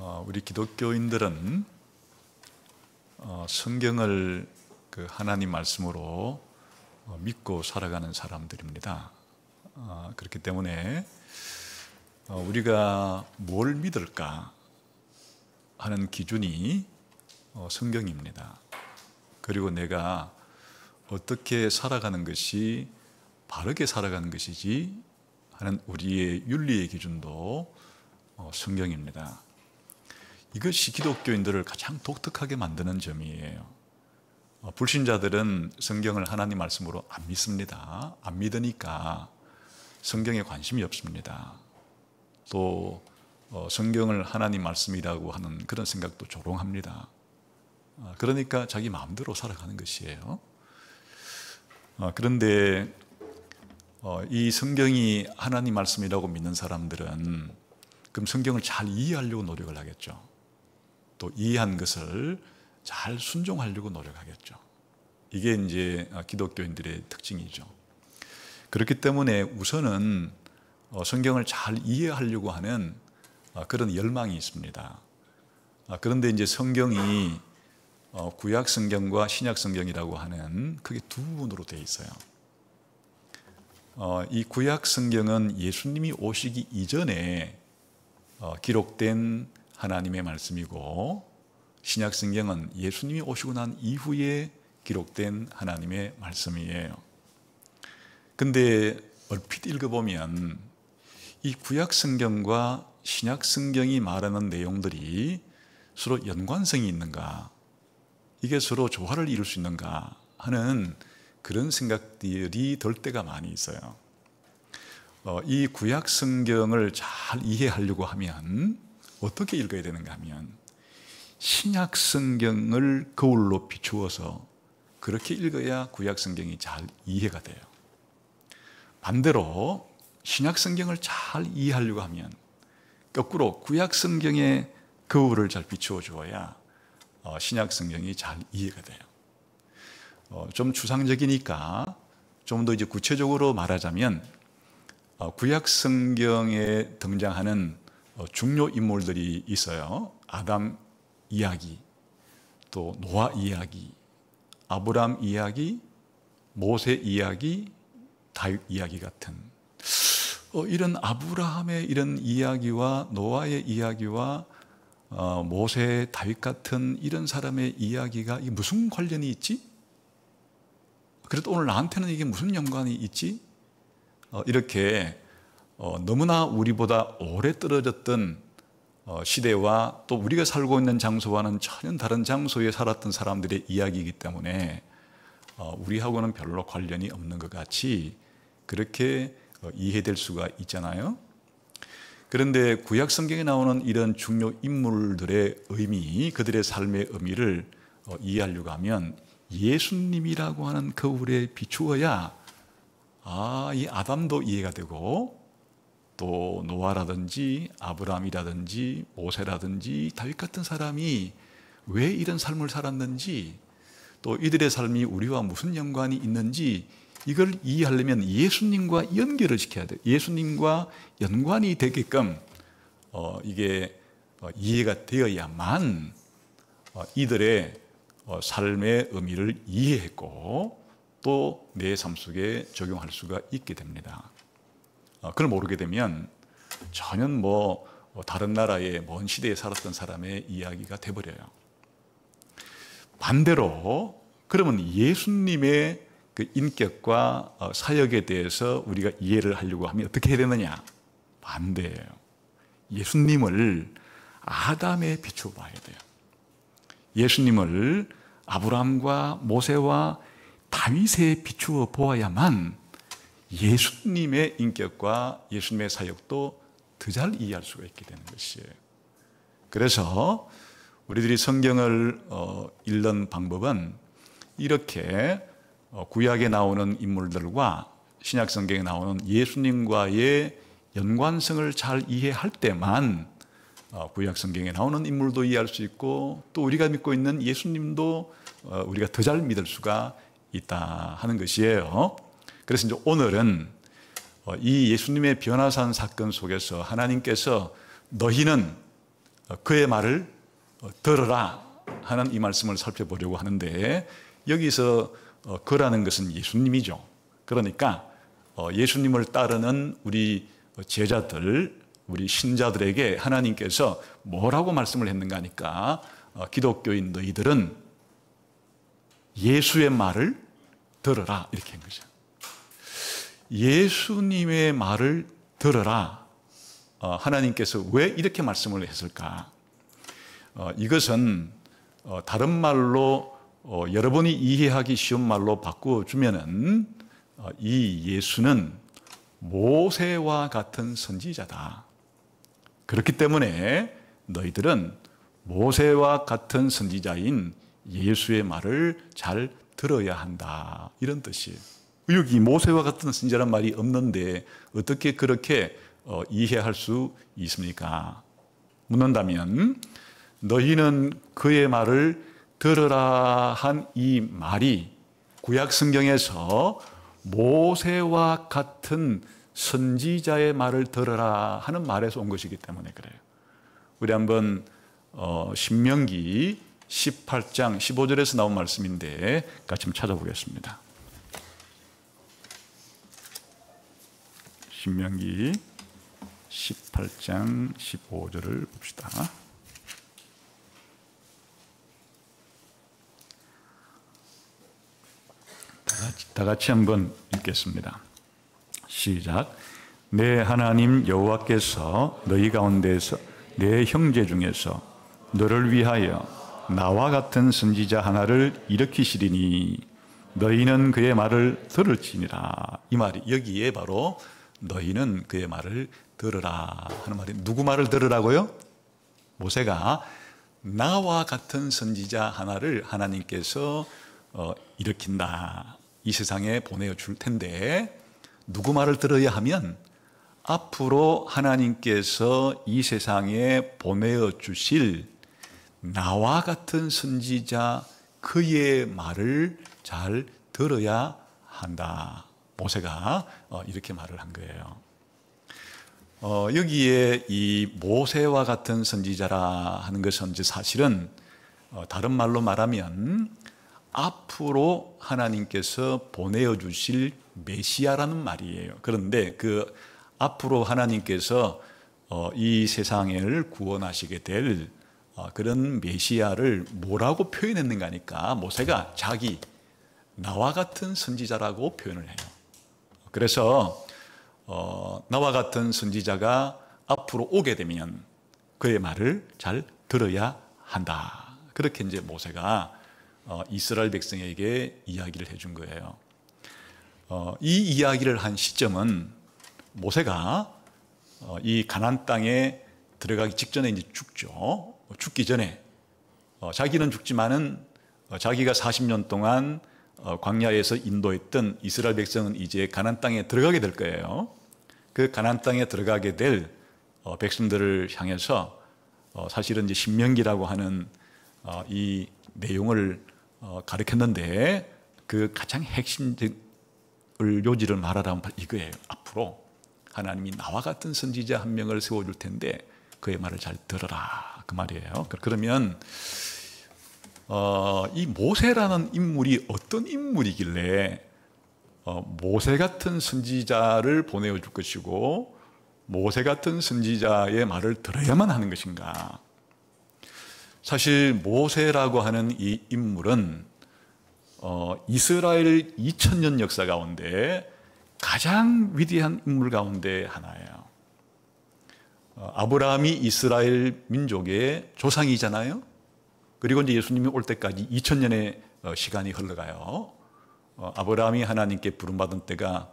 우리 기독교인들은 성경을 하나님 말씀으로 믿고 살아가는 사람들입니다. 그렇기 때문에 우리가 뭘 믿을까 하는 기준이 성경입니다. 그리고 내가 어떻게 살아가는 것이 바르게 살아가는 것이지 하는 우리의 윤리의 기준도 성경입니다. 이것이 기독교인들을 가장 독특하게 만드는 점이에요. 불신자들은 성경을 하나님 말씀으로 안 믿습니다. 안 믿으니까 성경에 관심이 없습니다. 또 성경을 하나님 말씀이라고 하는 그런 생각도 조롱합니다. 그러니까 자기 마음대로 살아가는 것이에요. 그런데 이 성경이 하나님 말씀이라고 믿는 사람들은 그럼 성경을 잘 이해하려고 노력을 하겠죠. 또 이해한 것을 잘 순종하려고 노력하겠죠. 이게 이제 기독교인들의 특징이죠. 그렇기 때문에 우선은 성경을 잘 이해하려고 하는 그런 열망이 있습니다. 그런데 이제 성경이 구약 성경과 신약 성경이라고 하는 크게 두 부분으로 되어 있어요. 이 구약 성경은 예수님이 오시기 이전에 기록된 하나님의 말씀이고, 신약 성경은 예수님이 오시고 난 이후에 기록된 하나님의 말씀이에요. 근데 얼핏 읽어보면 이 구약 성경과 신약 성경이 말하는 내용들이 서로 연관성이 있는가, 이게 서로 조화를 이룰 수 있는가 하는 그런 생각들이 들 때가 많이 있어요. 이 구약 성경을 잘 이해하려고 하면 어떻게 읽어야 되는가 하면 신약 성경을 거울로 비추어서 그렇게 읽어야 구약 성경이 잘 이해가 돼요. 반대로 신약 성경을 잘 이해하려고 하면 거꾸로 구약 성경의 거울을 잘 비추어 주어야 신약 성경이 잘 이해가 돼요. 좀 추상적이니까 좀 더 이제 구체적으로 말하자면 구약 성경에 등장하는 중요 인물들이 있어요. 아담 이야기, 또 노아 이야기, 아브람 이야기, 모세 이야기, 다윗 이야기 같은 이런 아브라함의 이런 이야기와 노아의 이야기와 모세, 다윗 같은 이런 사람의 이야기가 이게 무슨 관련이 있지? 그래도 오늘 나한테는 이게 무슨 연관이 있지? 이렇게 너무나 우리보다 오래 떨어졌던 시대와 또 우리가 살고 있는 장소와는 전혀 다른 장소에 살았던 사람들의 이야기이기 때문에 우리하고는 별로 관련이 없는 것 같이 그렇게 이해될 수가 있잖아요. 그런데 구약 성경에 나오는 이런 중요 인물들의 의미, 그들의 삶의 의미를 이해하려고 하면 예수님이라고 하는 거울에 비추어야 이 아담도 이해가 되고, 또 노아라든지 아브라함이라든지 모세라든지 다윗 같은 사람이 왜 이런 삶을 살았는지, 또 이들의 삶이 우리와 무슨 연관이 있는지 이걸 이해하려면 예수님과 연결을 시켜야 돼요. 예수님과 연관이 되게끔 이게 이해가 되어야만 이들의 삶의 의미를 이해했고 또 내 삶 속에 적용할 수가 있게 됩니다. 그걸 모르게 되면 전혀 다른 나라의 먼 시대에 살았던 사람의 이야기가 돼버려요. 반대로 그러면 예수님의 그 인격과 사역에 대해서 우리가 이해를 하려고 하면 어떻게 해야 되느냐? 반대예요. 예수님을 아담에 비추어 봐야 돼요. 예수님을 아브라함과 모세와 다윗에 비추어 보아야만 예수님의 인격과 예수님의 사역도 더 잘 이해할 수가 있게 되는 것이에요. 그래서 우리들이 성경을 읽는 방법은 이렇게 구약에 나오는 인물들과 신약 성경에 나오는 예수님과의 연관성을 잘 이해할 때만 구약 성경에 나오는 인물도 이해할 수 있고 또 우리가 믿고 있는 예수님도 우리가 더 잘 믿을 수가 있다 하는 것이에요. 그래서 이제 오늘은 이 예수님의 변화산 사건 속에서 하나님께서 너희는 그의 말을 들으라 하는 이 말씀을 살펴보려고 하는데, 여기서 그라는 것은 예수님이죠. 그러니까 예수님을 따르는 우리 제자들, 우리 신자들에게 하나님께서 뭐라고 말씀을 했는가 하니까, 기독교인 너희들은 예수의 말을 들으라 이렇게 한 거죠. 예수님의 말을 들으라. 하나님께서 왜 이렇게 말씀을 했을까? 이것은 다른 말로 여러분이 이해하기 쉬운 말로 바꿔주면은, 이 예수는 모세와 같은 선지자다. 그렇기 때문에 너희들은 모세와 같은 선지자인 예수의 말을 잘 들어야 한다, 이런 뜻이에요. 여기 모세와 같은 선지자란 말이 없는데 어떻게 그렇게 이해할 수 있습니까? 묻는다면, 너희는 그의 말을 들으라 한 이 말이 구약 성경에서 모세와 같은 선지자의 말을 들으라 하는 말에서 온 것이기 때문에 그래요. 우리 한번 신명기 18장 15절에서 나온 말씀인데 같이 한번 찾아보겠습니다. 신명기 18장 15절을 봅시다. 다 같이 한번 읽겠습니다. 시작. 내 하나님 여호와께서 너희 가운데서 내 형제 중에서 너를 위하여 나와 같은 선지자 하나를 일으키시리니 너희는 그의 말을 들을지니라. 이 말이 여기에 바로 너희는 그의 말을 들으라 하는 말이, 누구 말을 들으라고요? 모세가 나와 같은 선지자 하나를 하나님께서 일으킨다, 이 세상에 보내줄 텐데, 누구 말을 들어야 하면 앞으로 하나님께서 이 세상에 보내어 주실 나와 같은 선지자 그의 말을 잘 들어야 한다. 모세가 이렇게 말을 한 거예요. 여기에 이 모세와 같은 선지자라 하는 것은 이제 사실은 다른 말로 말하면 앞으로 하나님께서 보내어 주실 메시아라는 말이에요. 그런데 그 앞으로 하나님께서 이 세상을 구원하시게 될 그런 메시아를 뭐라고 표현했는가 하니까, 모세가 자기 나와 같은 선지자라고 표현을 해요. 그래서 나와 같은 선지자가 앞으로 오게 되면 그의 말을 잘 들어야 한다. 그렇게 이제 모세가 이스라엘 백성에게 이야기를 해준 거예요. 이 이야기를 한 시점은 모세가 이 가나안 땅에 들어가기 직전에 이제 죽죠. 죽기 전에 자기는 죽지만은 자기가 40년 동안 광야에서 인도했던 이스라엘 백성은 이제 가나안 땅에 들어가게 될 거예요. 그 가나안 땅에 들어가게 될 백성들을 향해서 사실은 이제 신명기라고 하는 이 내용을 가르쳤는데, 그 가장 핵심적을 요지를 말하라면 이거예요. 앞으로 하나님이 나와 같은 선지자 한 명을 세워줄 텐데 그의 말을 잘 들어라, 그 말이에요. 그러면 이 모세라는 인물이 어떤 인물이길래 모세 같은 선지자를 보내어 줄 것이고 모세 같은 선지자의 말을 들어야만 하는 것인가? 사실 모세라고 하는 이 인물은 이스라엘 2000년 역사 가운데 가장 위대한 인물 가운데 하나예요. 아브라함이 이스라엘 민족의 조상이잖아요. 그리고 이제 예수님이 올 때까지 2000년의 시간이 흘러가요. 아브라함이 하나님께 부름받은 때가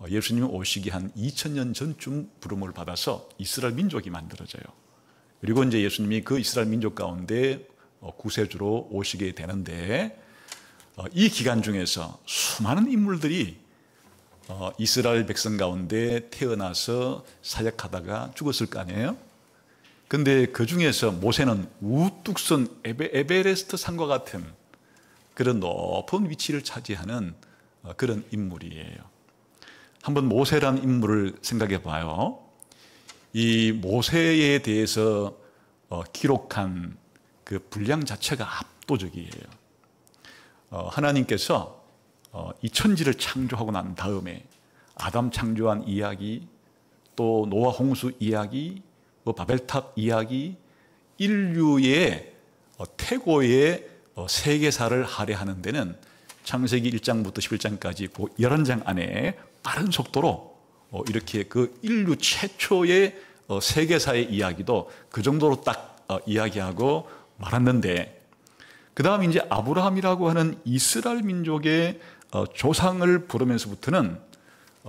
예수님이 오시기 한 2000년 전쯤 부름을 받아서 이스라엘 민족이 만들어져요. 그리고 이제 예수님이 그 이스라엘 민족 가운데 구세주로 오시게 되는데, 이 기간 중에서 수많은 인물들이 이스라엘 백성 가운데 태어나서 사역하다가 죽었을 거 아니에요? 근데 그 중에서 모세는 우뚝 선 에베레스트 산과 같은 그런 높은 위치를 차지하는 그런 인물이에요. 한번 모세라는 인물을 생각해 봐요. 이 모세에 대해서 기록한 그 분량 자체가 압도적이에요. 하나님께서 이 천지를 창조하고 난 다음에 아담 창조한 이야기, 또 노아 홍수 이야기, 바벨탑 이야기, 인류의 태고의 세계사를 할애하는 데는 창세기 1장부터 11장까지 그 11장 안에 빠른 속도로 이렇게 그 인류 최초의 세계사의 이야기도 그 정도로 딱 이야기하고 말았는데, 그 다음 이제 아브라함이라고 하는 이스라엘 민족의 조상을 부르면서부터는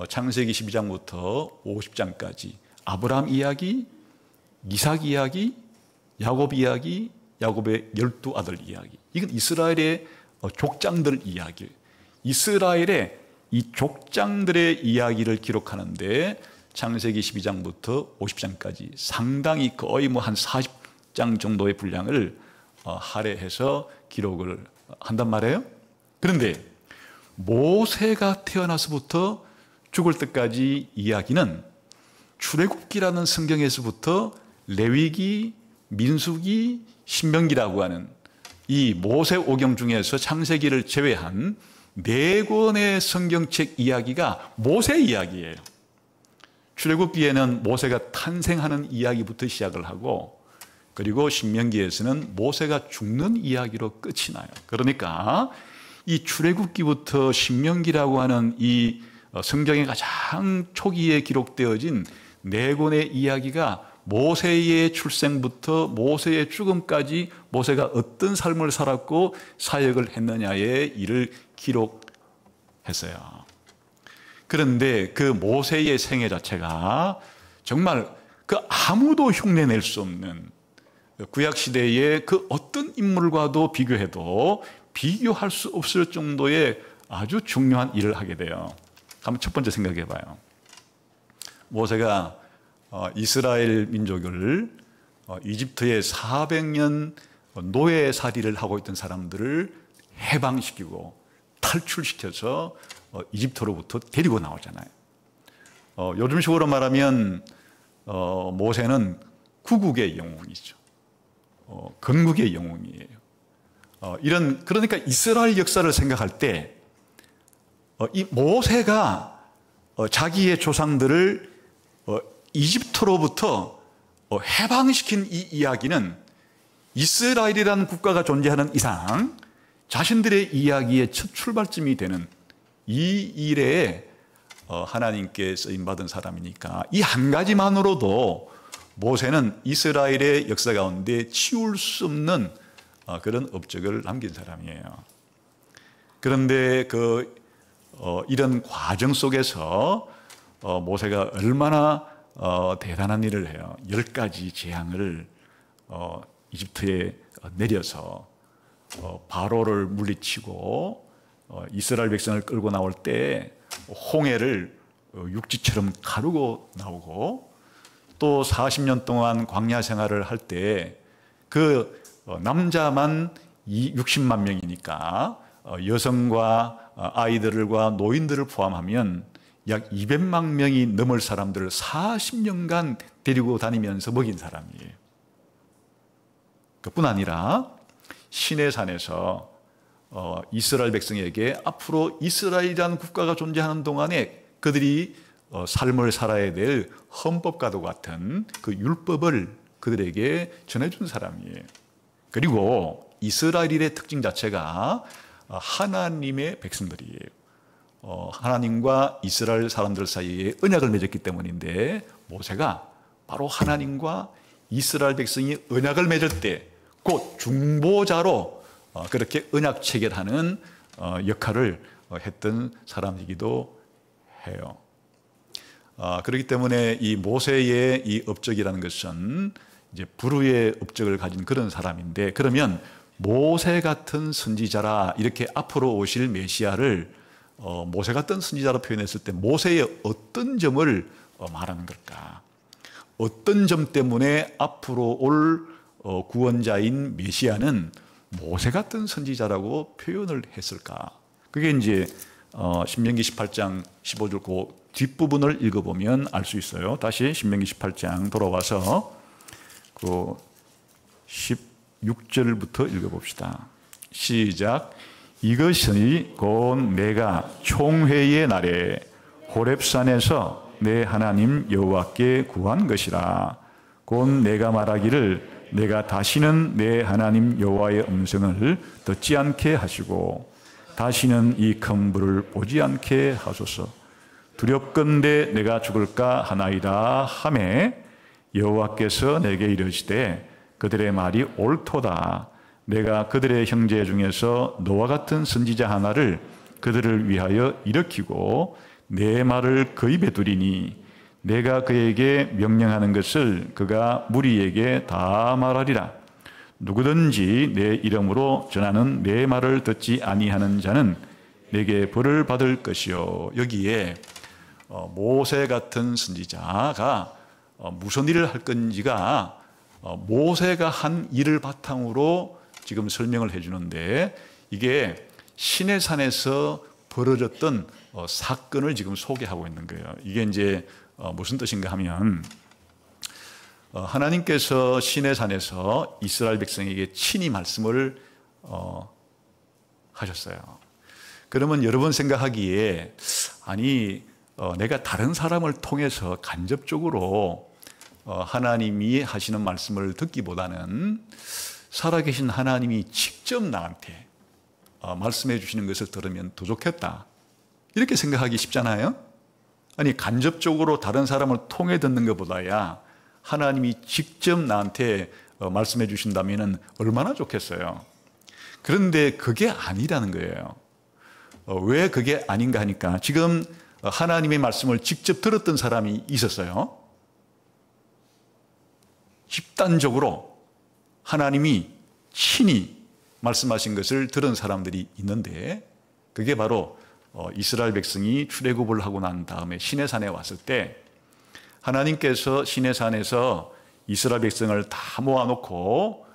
창세기 12장부터 50장까지 아브라함 이야기, 이삭 이야기, 야곱 이야기, 야곱의 12아들 이야기, 이건 이스라엘의 족장들 이야기, 이스라엘의 이 족장들의 이야기를 기록하는데 창세기 12장부터 50장까지 상당히 거의 한 40장 정도의 분량을 할애해서 기록을 한단 말이에요. 그런데 모세가 태어나서부터 죽을 때까지 이야기는 출애굽기라는 성경에서부터 레위기, 민수기, 신명기라고 하는 이 모세 오경 중에서 창세기를 제외한 4권의 성경책 이야기가 모세 이야기예요. 출애굽기에는 모세가 탄생하는 이야기부터 시작을 하고, 그리고 신명기에서는 모세가 죽는 이야기로 끝이 나요. 그러니까 이 출애굽기부터 신명기라고 하는 이 성경의 가장 초기에 기록되어진 4권의 이야기가 모세의 출생부터 모세의 죽음까지 모세가 어떤 삶을 살았고 사역을 했느냐의 일을 기록했어요. 그런데 그 모세의 생애 자체가 정말 그 아무도 흉내낼 수 없는, 구약시대의 그 어떤 인물과도 비교해도 비교할 수 없을 정도의 아주 중요한 일을 하게 돼요. 한번 첫 번째 생각해 봐요. 모세가 이스라엘 민족을 이집트의 400년 노예살이를 하고 있던 사람들을 해방시키고 탈출시켜서 이집트로부터 데리고 나오잖아요. 요즘식으로 말하면 모세는 구국의 영웅이죠. 건국의 영웅이에요. 그러니까 이스라엘 역사를 생각할 때 이 모세가 자기의 조상들을 이집트로부터 해방시킨 이 이야기는 이스라엘이라는 국가가 존재하는 이상 자신들의 이야기의 첫 출발점이 되는 이 일에 하나님께 쓰임받은 사람이니까 이 한 가지만으로도 모세는 이스라엘의 역사 가운데 치울 수 없는 그런 업적을 남긴 사람이에요. 그런데 이런 과정 속에서 모세가 얼마나 대단한 일을 해요. 10가지 재앙을 이집트에 내려서 바로를 물리치고 이스라엘 백성을 끌고 나올 때 홍해를 육지처럼 가르고 나오고, 또 40년 동안 광야 생활을 할 때 그 남자만 60만 명이니까 여성과 아이들과 노인들을 포함하면 약 200만 명이 넘을 사람들을 40년간 데리고 다니면서 먹인 사람이에요. 그뿐 아니라 시내산에서 이스라엘 백성에게 앞으로 이스라엘이라는 국가가 존재하는 동안에 그들이 삶을 살아야 될 헌법과도 같은 그 율법을 그들에게 전해준 사람이에요. 그리고 이스라엘의 특징 자체가 하나님의 백성들이에요. 하나님과 이스라엘 사람들 사이에 언약을 맺었기 때문인데, 모세가 바로 하나님과 이스라엘 백성이 언약을 맺을 때 곧 중보자로 그렇게 언약 체결하는 역할을 했던 사람이기도 해요. 그렇기 때문에 이 모세의 이 업적이라는 것은 이제 불후의 업적을 가진 그런 사람인데, 그러면 모세 같은 선지자라 이렇게 앞으로 오실 메시아를 모세 같은 선지자로 표현했을 때 모세의 어떤 점을 말하는 걸까? 어떤 점 때문에 앞으로 올 구원자인 메시아는 모세 같은 선지자라고 표현을 했을까? 그게 이제 신명기 18장 15절 그 뒷부분을 읽어보면 알 수 있어요. 다시 신명기 18장 돌아와서 그 16절부터 읽어봅시다. 시작. 이것이 곧 내가 총회의 날에 호렙산에서 내 하나님 여호와께 구한 것이라. 곧 내가 말하기를 내가 다시는 내 하나님 여호와의 음성을 듣지 않게 하시고 다시는 이 큰 불을 보지 않게 하소서. 두렵건대 내가 죽을까 하나이다 하매 여호와께서 내게 이르시되 그들의 말이 옳도다. 내가 그들의 형제 중에서 너와 같은 선지자 하나를 그들을 위하여 일으키고 내 말을 그 입에 두리니 내가 그에게 명령하는 것을 그가 무리에게 다 말하리라. 누구든지 내 이름으로 전하는 내 말을 듣지 아니하는 자는 내게 벌을 받을 것이요. 여기에 모세 같은 선지자가 무슨 일을 할 건지가 모세가 한 일을 바탕으로 지금 설명을 해주는데, 이게 시내산에서 벌어졌던 사건을 지금 소개하고 있는 거예요. 이게 이제 무슨 뜻인가 하면, 하나님께서 시내산에서 이스라엘 백성에게 친히 말씀을 하셨어요. 그러면 여러분 생각하기에, 아니 내가 다른 사람을 통해서 간접적으로 하나님이 하시는 말씀을 듣기보다는 살아계신 하나님이 직접 나한테 말씀해 주시는 것을 들으면 더 좋겠다, 이렇게 생각하기 쉽잖아요. 아니 간접적으로 다른 사람을 통해 듣는 것보다야 하나님이 직접 나한테 말씀해 주신다면 얼마나 좋겠어요. 그런데 그게 아니라는 거예요. 왜 그게 아닌가 하니까, 지금 하나님의 말씀을 직접 들었던 사람이 있었어요. 집단적으로 하나님이 친히 말씀하신 것을 들은 사람들이 있는데, 그게 바로 이스라엘 백성이 출애굽을 하고 난 다음에 시내산에 왔을 때 하나님께서 시내산에서 이스라엘 백성을 다 모아놓고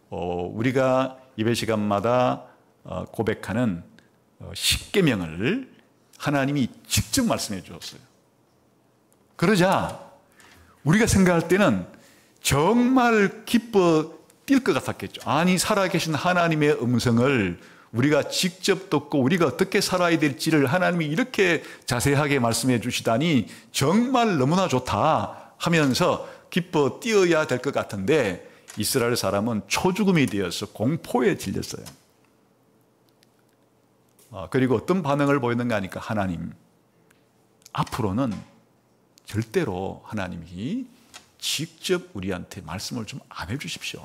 우리가 예배 시간마다 고백하는 십계명을 하나님이 직접 말씀해 주었어요. 그러자 우리가 생각할 때는 정말 기뻐 뛸 것 같았겠죠. 아니 살아계신 하나님의 음성을 우리가 직접 듣고 우리가 어떻게 살아야 될지를 하나님이 이렇게 자세하게 말씀해 주시다니 정말 너무나 좋다 하면서 기뻐 뛰어야 될 것 같은데, 이스라엘 사람은 초죽음이 되어서 공포에 질렸어요. 그리고 어떤 반응을 보이는가 하니까, 하나님 앞으로는 절대로 하나님이 직접 우리한테 말씀을 좀 안 해주십시오.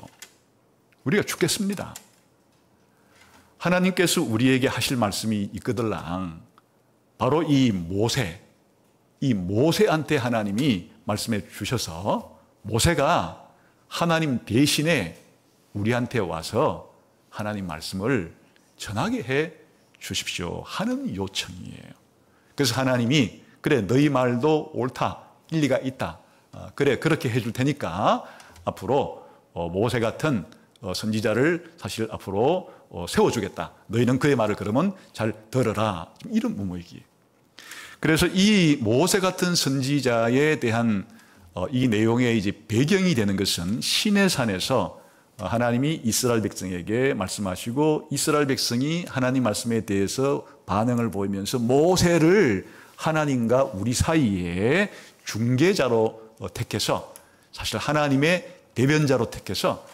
우리가 죽겠습니다. 하나님께서 우리에게 하실 말씀이 있거들랑 바로 이 모세한테 하나님이 말씀해 주셔서 모세가 하나님 대신에 우리한테 와서 하나님 말씀을 전하게 해 주십시오 하는 요청이에요. 그래서 하나님이 그래 너희 말도 옳다, 일리가 있다, 그래 그렇게 해줄 테니까 앞으로 모세 같은 선지자를 사실 앞으로 세워주겠다. 너희는 그의 말을 그러면 잘 들어라. 이런 의미이기에. 그래서 이 모세 같은 선지자에 대한 이 내용의 이제 배경이 되는 것은 시내산에서 하나님이 이스라엘 백성에게 말씀하시고 이스라엘 백성이 하나님 말씀에 대해서 반응을 보이면서 모세를 하나님과 우리 사이에 중개자로 택해서, 사실 하나님의 대변자로 택해서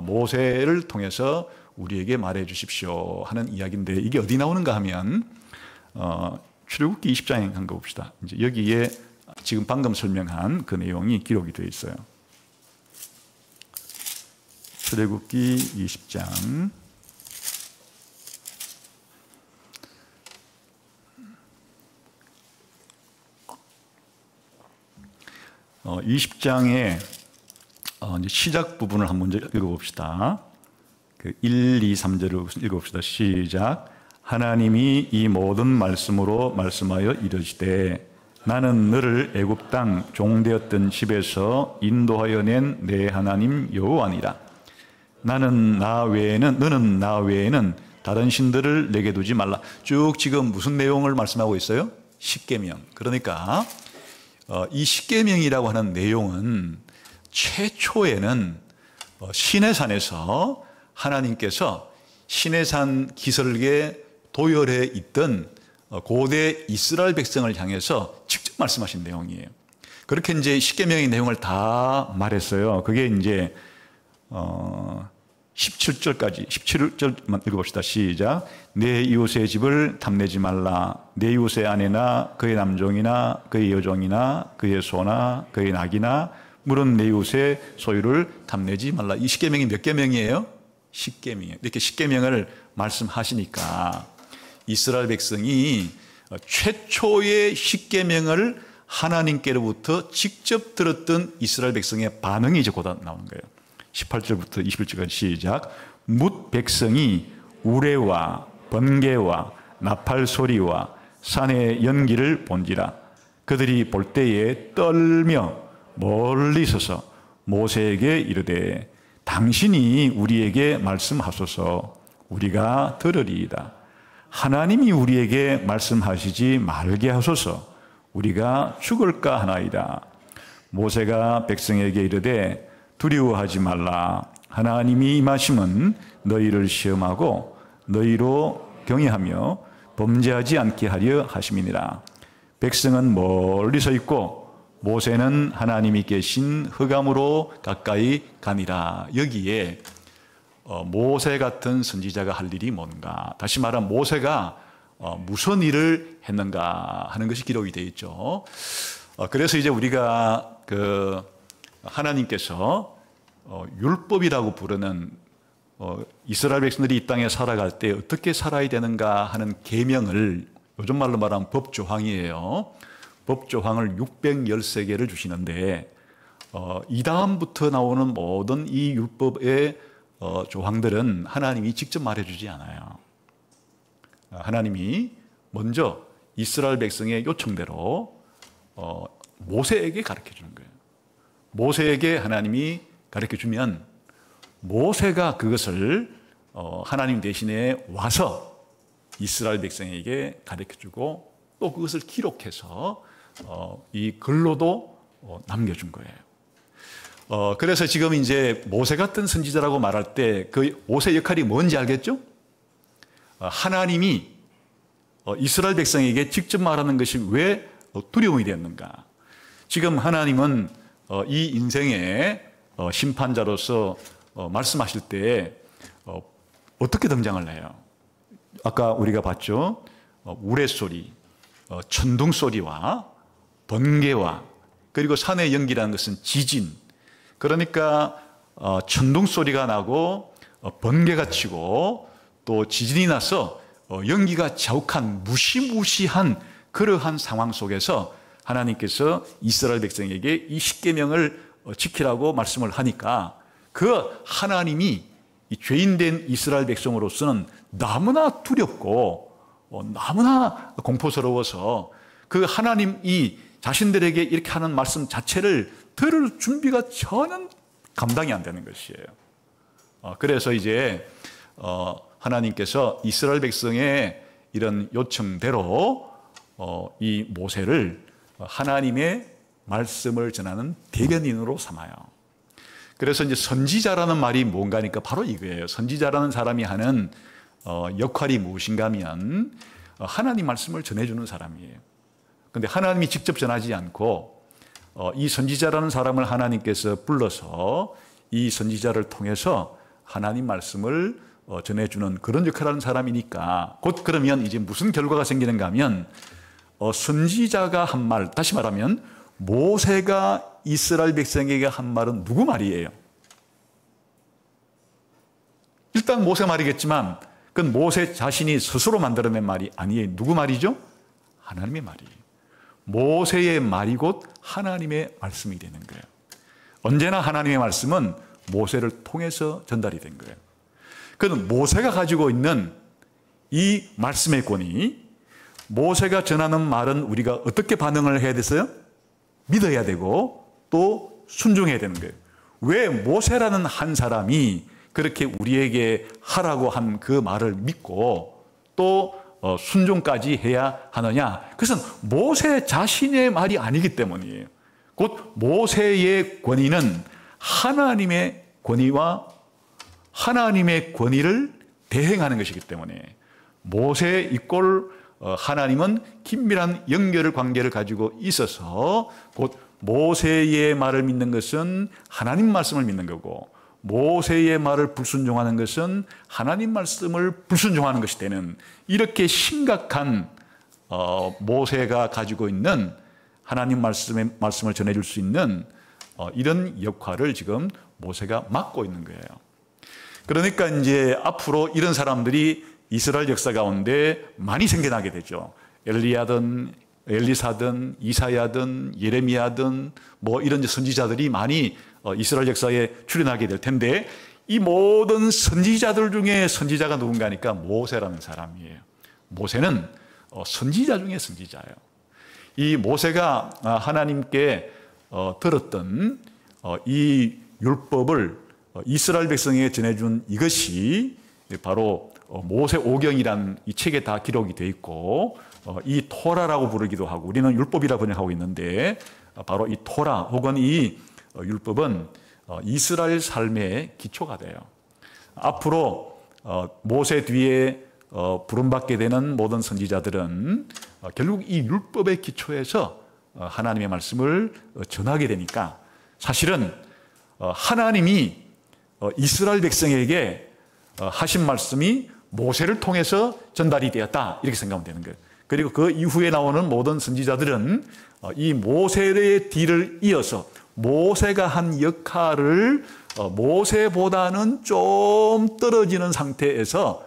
모세를 통해서 우리에게 말해 주십시오 하는 이야기인데, 이게 어디 나오는가 하면 출애굽기 20장에 한 거 봅시다. 이제 여기에 지금 방금 설명한 그 내용이 기록이 되어 있어요. 출애굽기 20장 20장의 시작 부분을 한번 읽어봅시다. 그 1, 2, 3절을 읽어봅시다. 시작. 하나님이 이 모든 말씀으로 말씀하여 이르시되 나는 너를 애굽 땅 종되었던 집에서 인도하여 낸 내 하나님 여호와니라. 너는 나 외에는 다른 신들을 내게 두지 말라. 쭉 지금 무슨 내용을 말씀하고 있어요? 십계명. 그러니까 이 십계명이라고 하는 내용은 최초에는 시내산에서 하나님께서 시내산 기슭에 도열해 있던 고대 이스라엘 백성을 향해서 직접 말씀하신 내용이에요. 그렇게 이제 십계명의 내용을 다 말했어요. 그게 이제 17절까지 17절만 읽어봅시다. 시작. 내 이웃의 집을 탐내지 말라. 내 이웃의 아내나 그의 남종이나 그의 여종이나 그의 소나 그의 낙이나 물은 내 이웃의 소유를 탐내지 말라. 이 십계명이 몇 계명이에요? 십계명이에요. 이렇게 십계명을 말씀하시니까 이스라엘 백성이 최초의 십계명을 하나님께로부터 직접 들었던 이스라엘 백성의 반응이 이제 곧 나오는 거예요. 18절부터 21절까지 시작. 뭇 백성이 우레와 번개와 나팔 소리와 산의 연기를 본지라. 그들이 볼 때에 떨며 멀리 서서 모세에게 이르되 당신이 우리에게 말씀하소서 우리가 들으리이다. 하나님이 우리에게 말씀하시지 말게 하소서 우리가 죽을까 하나이다. 모세가 백성에게 이르되 두려워하지 말라. 하나님이 임하심은 너희를 시험하고 너희로 경외하며 범죄하지 않게 하려 하심이니라. 백성은 멀리 서 있고 모세는 하나님이 계신 흑암으로 가까이 가니라. 여기에 모세 같은 선지자가 할 일이 뭔가, 다시 말하면 모세가 무슨 일을 했는가 하는 것이 기록이 되어 있죠. 그래서 이제 우리가 하나님께서 율법이라고 부르는 이스라엘 백성들이 이 땅에 살아갈 때 어떻게 살아야 되는가 하는 계명을 요즘 말로 말하면 법조항이에요. 법조항을 613개를 주시는데 이 다음부터 나오는 모든 이 율법의 조항들은 하나님이 직접 말해주지 않아요. 하나님이 먼저 이스라엘 백성의 요청대로 모세에게 가르쳐주는 거예요. 모세에게 하나님이 가르쳐주면 모세가 그것을 하나님 대신에 와서 이스라엘 백성에게 가르쳐주고 또 그것을 기록해서 이 글로도 남겨준 거예요. 그래서 지금 이제 모세 같은 선지자라고 말할 때 그 모세 역할이 뭔지 알겠죠? 하나님이 이스라엘 백성에게 직접 말하는 것이 왜 두려움이 되었는가? 지금 하나님은 이 인생의 심판자로서 말씀하실 때 어떻게 등장을 해요? 아까 우리가 봤죠? 우레소리, 천둥소리와 번개와 그리고 산의 연기라는 것은 지진. 그러니까 천둥소리가 나고 번개가 치고 또 지진이 나서 연기가 자욱한 무시무시한 그러한 상황 속에서 하나님께서 이스라엘 백성에게 이 십계명을 지키라고 말씀을 하니까 그 하나님이 이 죄인된 이스라엘 백성으로서는 너무나 두렵고 너무나 공포스러워서 그 하나님이 자신들에게 이렇게 하는 말씀 자체를 들을 준비가 전혀 감당이 안 되는 것이에요. 그래서 이제 하나님께서 이스라엘 백성의 이런 요청대로 이 모세를 하나님의 말씀을 전하는 대변인으로 삼아요. 그래서 이제 선지자라는 말이 뭔가 하니까 바로 이거예요. 선지자라는 사람이 하는 역할이 무엇인가 하면 하나님 말씀을 전해주는 사람이에요. 그런데 하나님이 직접 전하지 않고 이 선지자라는 사람을 하나님께서 불러서 이 선지자를 통해서 하나님 말씀을 전해주는 그런 역할을 하는 사람이니까 곧 그러면 이제 무슨 결과가 생기는가 하면 선지자가 한 말, 다시 말하면 모세가 이스라엘 백성에게 한 말은 누구 말이에요? 일단 모세 말이겠지만 그건 모세 자신이 스스로 만들어낸 말이 아니에요. 누구 말이죠? 하나님의 말이에요. 모세의 말이 곧 하나님의 말씀이 되는 거예요. 언제나 하나님의 말씀은 모세를 통해서 전달이 된 거예요. 그는 모세가 가지고 있는 이 말씀의 권위, 모세가 전하는 말은 우리가 어떻게 반응을 해야 됐어요? 믿어야 되고 또 순종해야 되는 거예요. 왜 모세라는 한 사람이 그렇게 우리에게 하라고 한 그 말을 믿고 또 순종까지 해야 하느냐? 그것은 모세 자신의 말이 아니기 때문이에요. 곧 모세의 권위는 하나님의 권위와 하나님의 권위를 대행하는 것이기 때문에 모세 이꼴 하나님은 긴밀한 연결 관계를 가지고 있어서 곧 모세의 말을 믿는 것은 하나님 말씀을 믿는 거고 모세의 말을 불순종하는 것은 하나님 말씀을 불순종하는 것이 되는 이렇게 심각한 모세가 가지고 있는 하나님 말씀을 전해줄 수 있는 이런 역할을 지금 모세가 맡고 있는 거예요. 그러니까 이제 앞으로 이런 사람들이 이스라엘 역사 가운데 많이 생겨나게 되죠. 엘리야든 엘리사든 이사야든 예레미야든 뭐 이런 선지자들이 많이 이스라엘 역사에 출연하게 될 텐데 이 모든 선지자들 중에 선지자가 누군가니까 모세라는 사람이에요. 모세는 선지자 중에 선지자예요. 이 모세가 하나님께 들었던 이 율법을 이스라엘 백성에게 전해준 이것이 바로 모세오경이라는 이 책에 다 기록이 되어 있고 이 토라라고 부르기도 하고 우리는 율법이라 번역하고 있는데 바로 이 토라 혹은 이 율법은 이스라엘 삶의 기초가 돼요. 앞으로 모세 뒤에 부름받게 되는 모든 선지자들은 결국 이 율법의 기초에서 하나님의 말씀을 전하게 되니까 사실은 하나님이 이스라엘 백성에게 하신 말씀이 모세를 통해서 전달이 되었다 이렇게 생각하면 되는 거예요. 그리고 그 이후에 나오는 모든 선지자들은 이 모세의 뒤를 이어서 모세가 한 역할을 모세보다는 좀 떨어지는 상태에서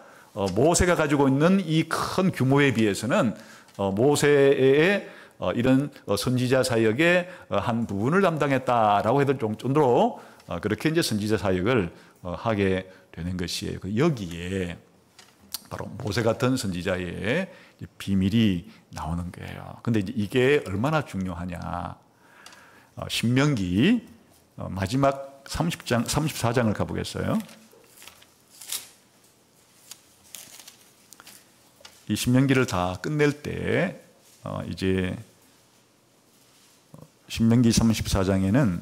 모세가 가지고 있는 이 큰 규모에 비해서는 모세의 이런 선지자 사역의 한 부분을 담당했다라고 해도 정도로 그렇게 이제 선지자 사역을 하게 되는 것이에요. 여기에 바로 모세 같은 선지자의 비밀이 나오는 거예요. 근데 이게 얼마나 중요하냐. 신명기 마지막 34장을 가보겠어요. 이 신명기를 다 끝낼 때 이제 신명기 34장에는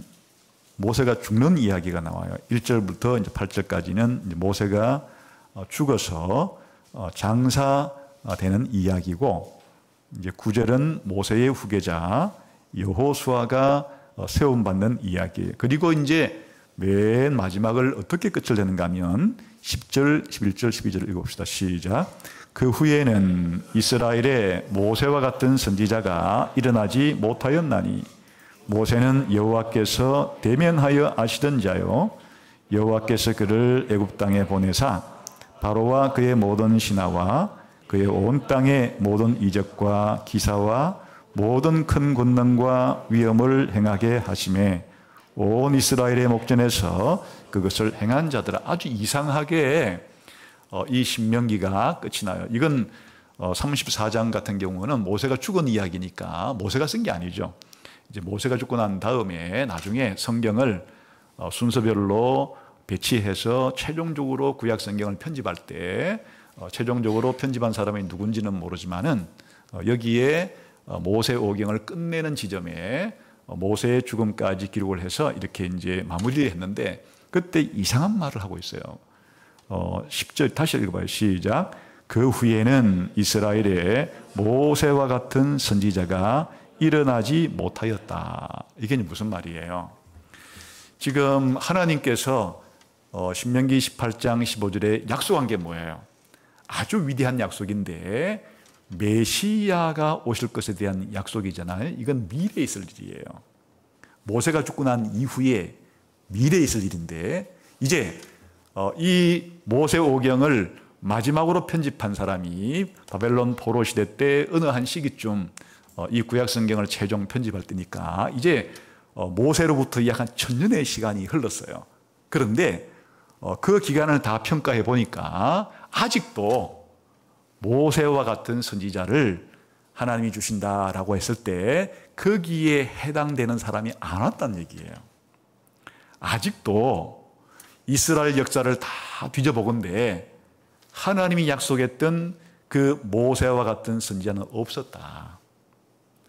모세가 죽는 이야기가 나와요. 1절부터 이제 8절까지는 이제 모세가 죽어서 장사되는 이야기고 이제 9절은 모세의 후계자 여호수아가 세움받는 이야기. 그리고 이제 맨 마지막을 어떻게 끝을 내는가 하면 10절, 11절, 12절을 읽어봅시다. 시작. 그 후에는 이스라엘에 모세와 같은 선지자가 일어나지 못하였나니 모세는 여호와께서 대면하여 아시던 자요 여호와께서 그를 애굽 땅에 보내사 바로와 그의 모든 신하와 그의 온 땅의 모든 이적과 기사와 모든 큰 권능과 위엄을 행하게 하심에 온 이스라엘의 목전에서 그것을 행한 자들아. 아주 이상하게 이 신명기가 끝이 나요. 이건 34장 같은 경우는 모세가 죽은 이야기니까 모세가 쓴 게 아니죠. 이제 모세가 죽고 난 다음에 나중에 성경을 순서별로 배치해서 최종적으로 구약 성경을 편집할 때 최종적으로 편집한 사람이 누군지는 모르지만은 여기에 모세오경을 끝내는 지점에 모세의 죽음까지 기록을 해서 이렇게 이제 마무리를 했는데 그때 이상한 말을 하고 있어요. 10절 다시 읽어봐요. 시작. 그 후에는 이스라엘에 모세와 같은 선지자가 일어나지 못하였다. 이게 무슨 말이에요? 지금 하나님께서 신명기 18장 15절에 약속한 게 뭐예요? 아주 위대한 약속인데 메시아가 오실 것에 대한 약속이잖아요. 이건 미래에 있을 일이에요. 모세가 죽고 난 이후에 미래에 있을 일인데 이제 이 모세오경을 마지막으로 편집한 사람이 바벨론 포로 시대 때 어느 한 시기쯤 이 구약 성경을 최종 편집할 때니까 이제 모세로부터 약 한 1000년의 시간이 흘렀어요. 그런데 그 기간을 다 평가해 보니까 아직도 모세와 같은 선지자를 하나님이 주신다라고 했을 때 거기에 해당되는 사람이 안 왔다는 얘기예요. 아직도 이스라엘 역사를 다 뒤져보건대 하나님이 약속했던 그 모세와 같은 선지자는 없었다.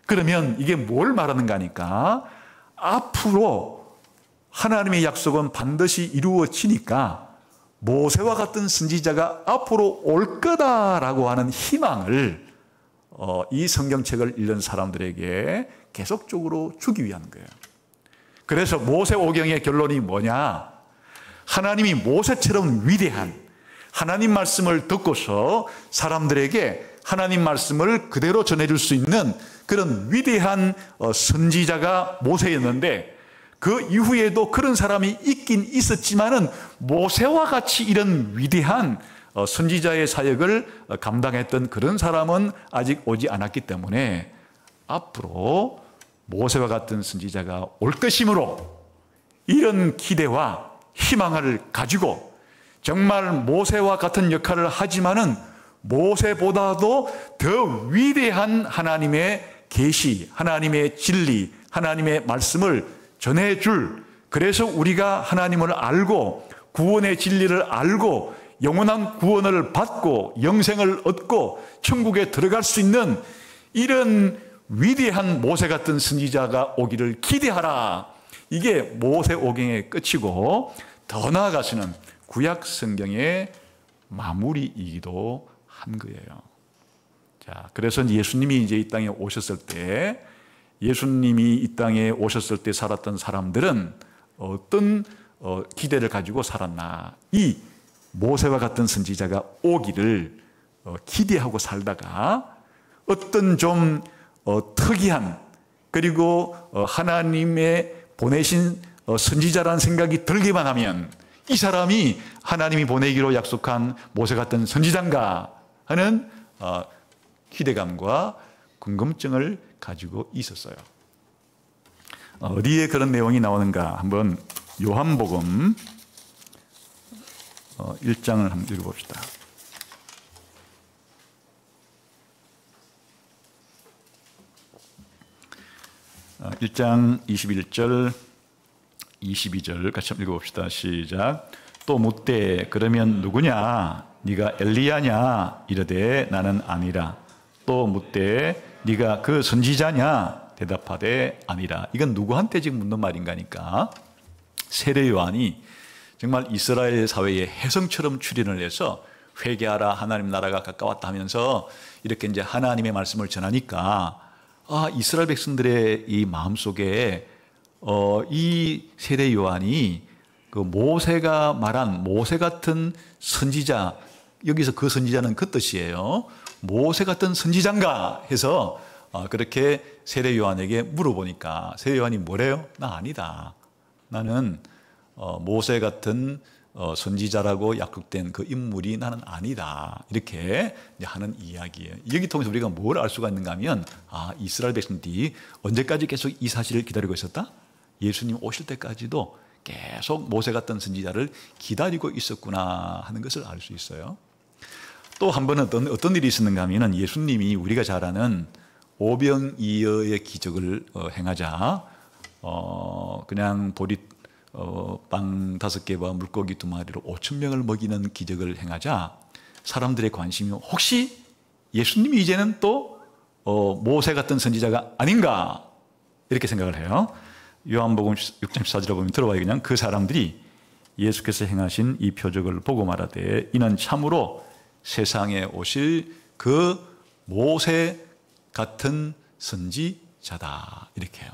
그러면 이게 뭘 말하는가 하니까 앞으로 하나님의 약속은 반드시 이루어지니까 모세와 같은 선지자가 앞으로 올 거다라고 하는 희망을 이 성경책을 읽는 사람들에게 계속적으로 주기 위한 거예요. 그래서 모세오경의 결론이 뭐냐? 하나님이 모세처럼 위대한 하나님 말씀을 듣고서 사람들에게 하나님 말씀을 그대로 전해줄 수 있는 그런 위대한 선지자가 모세였는데, 그 이후에도 그런 사람이 있긴 있었지만은 모세와 같이 이런 위대한 선지자의 사역을 감당했던 그런 사람은 아직 오지 않았기 때문에 앞으로 모세와 같은 선지자가 올 것이므로 이런 기대와 희망을 가지고 정말 모세와 같은 역할을 하지만은 모세보다도 더 위대한 하나님의 계시, 하나님의 진리, 하나님의 말씀을 전해줄, 그래서 우리가 하나님을 알고 구원의 진리를 알고 영원한 구원을 받고 영생을 얻고 천국에 들어갈 수 있는 이런 위대한 모세 같은 선지자가 오기를 기대하라. 이게 모세오경의 끝이고 더 나아가서는 구약 성경의 마무리이기도 한 거예요. 자, 그래서 예수님이 이제 이 땅에 오셨을 때, 예수님이 이 땅에 오셨을 때 살았던 사람들은 어떤 기대를 가지고 살았나? 이 모세와 같은 선지자가 오기를 기대하고 살다가 어떤 좀 특이한, 그리고 하나님의 보내신 선지자라는 생각이 들기만 하면 이 사람이 하나님이 보내기로 약속한 모세 같은 선지자인가 하는 기대감과 궁금증을 가지고 있었어요. 어디에 그런 내용이 나오는가? 한번 요한복음 1장을 한번 읽어봅시다. 1장 21절 22절 같이 한번 읽어봅시다. 시작. 또 묻되 그러면 누구냐? 네가 엘리야냐? 이르되 나는 아니라. 또 묻되 네가 그 선지자냐? 대답하되 아니라. 이건 누구한테 지금 묻는 말인가니까 세례 요한이 정말 이스라엘 사회에 혜성처럼 출현을 해서 회개하라, 하나님 나라가 가까웠다 하면서 이렇게 이제 하나님의 말씀을 전하니까 이스라엘 백성들의 이 마음속에 이 세례 요한이 그 모세가 말한 모세 같은 선지자, 여기서 그 선지자는 그 뜻이에요. 모세 같은 선지자인가 해서 그렇게 세례 요한에게 물어보니까 세례 요한이 뭐래요? 나 아니다. 나는 모세 같은 선지자라고 약속된 그 인물이 나는 아니다. 이렇게 하는 이야기예요. 여기 통해서 우리가 뭘 알 수가 있는가 하면 이스라엘 백성들이 언제까지 계속 이 사실을 기다리고 있었다? 예수님 오실 때까지도 계속 모세 같은 선지자를 기다리고 있었구나 하는 것을 알 수 있어요. 또 한 번은 어떤 일이 있었는가 하면 예수님이 우리가 잘 아는 오병이어의 기적을 행하자 그냥 빵 5개와 물고기 2마리로 5,000명을 먹이는 기적을 행하자 사람들의 관심이 혹시 예수님이 이제는 또 모세 같은 선지자가 아닌가 이렇게 생각을 해요. 요한복음 6장 14절에 보면 들어봐요. 그냥 그 사람들이 예수께서 행하신 이 표적을 보고 말하되 이는 참으로 세상에 오실 그 모세 같은 선지자다 이렇게 해요.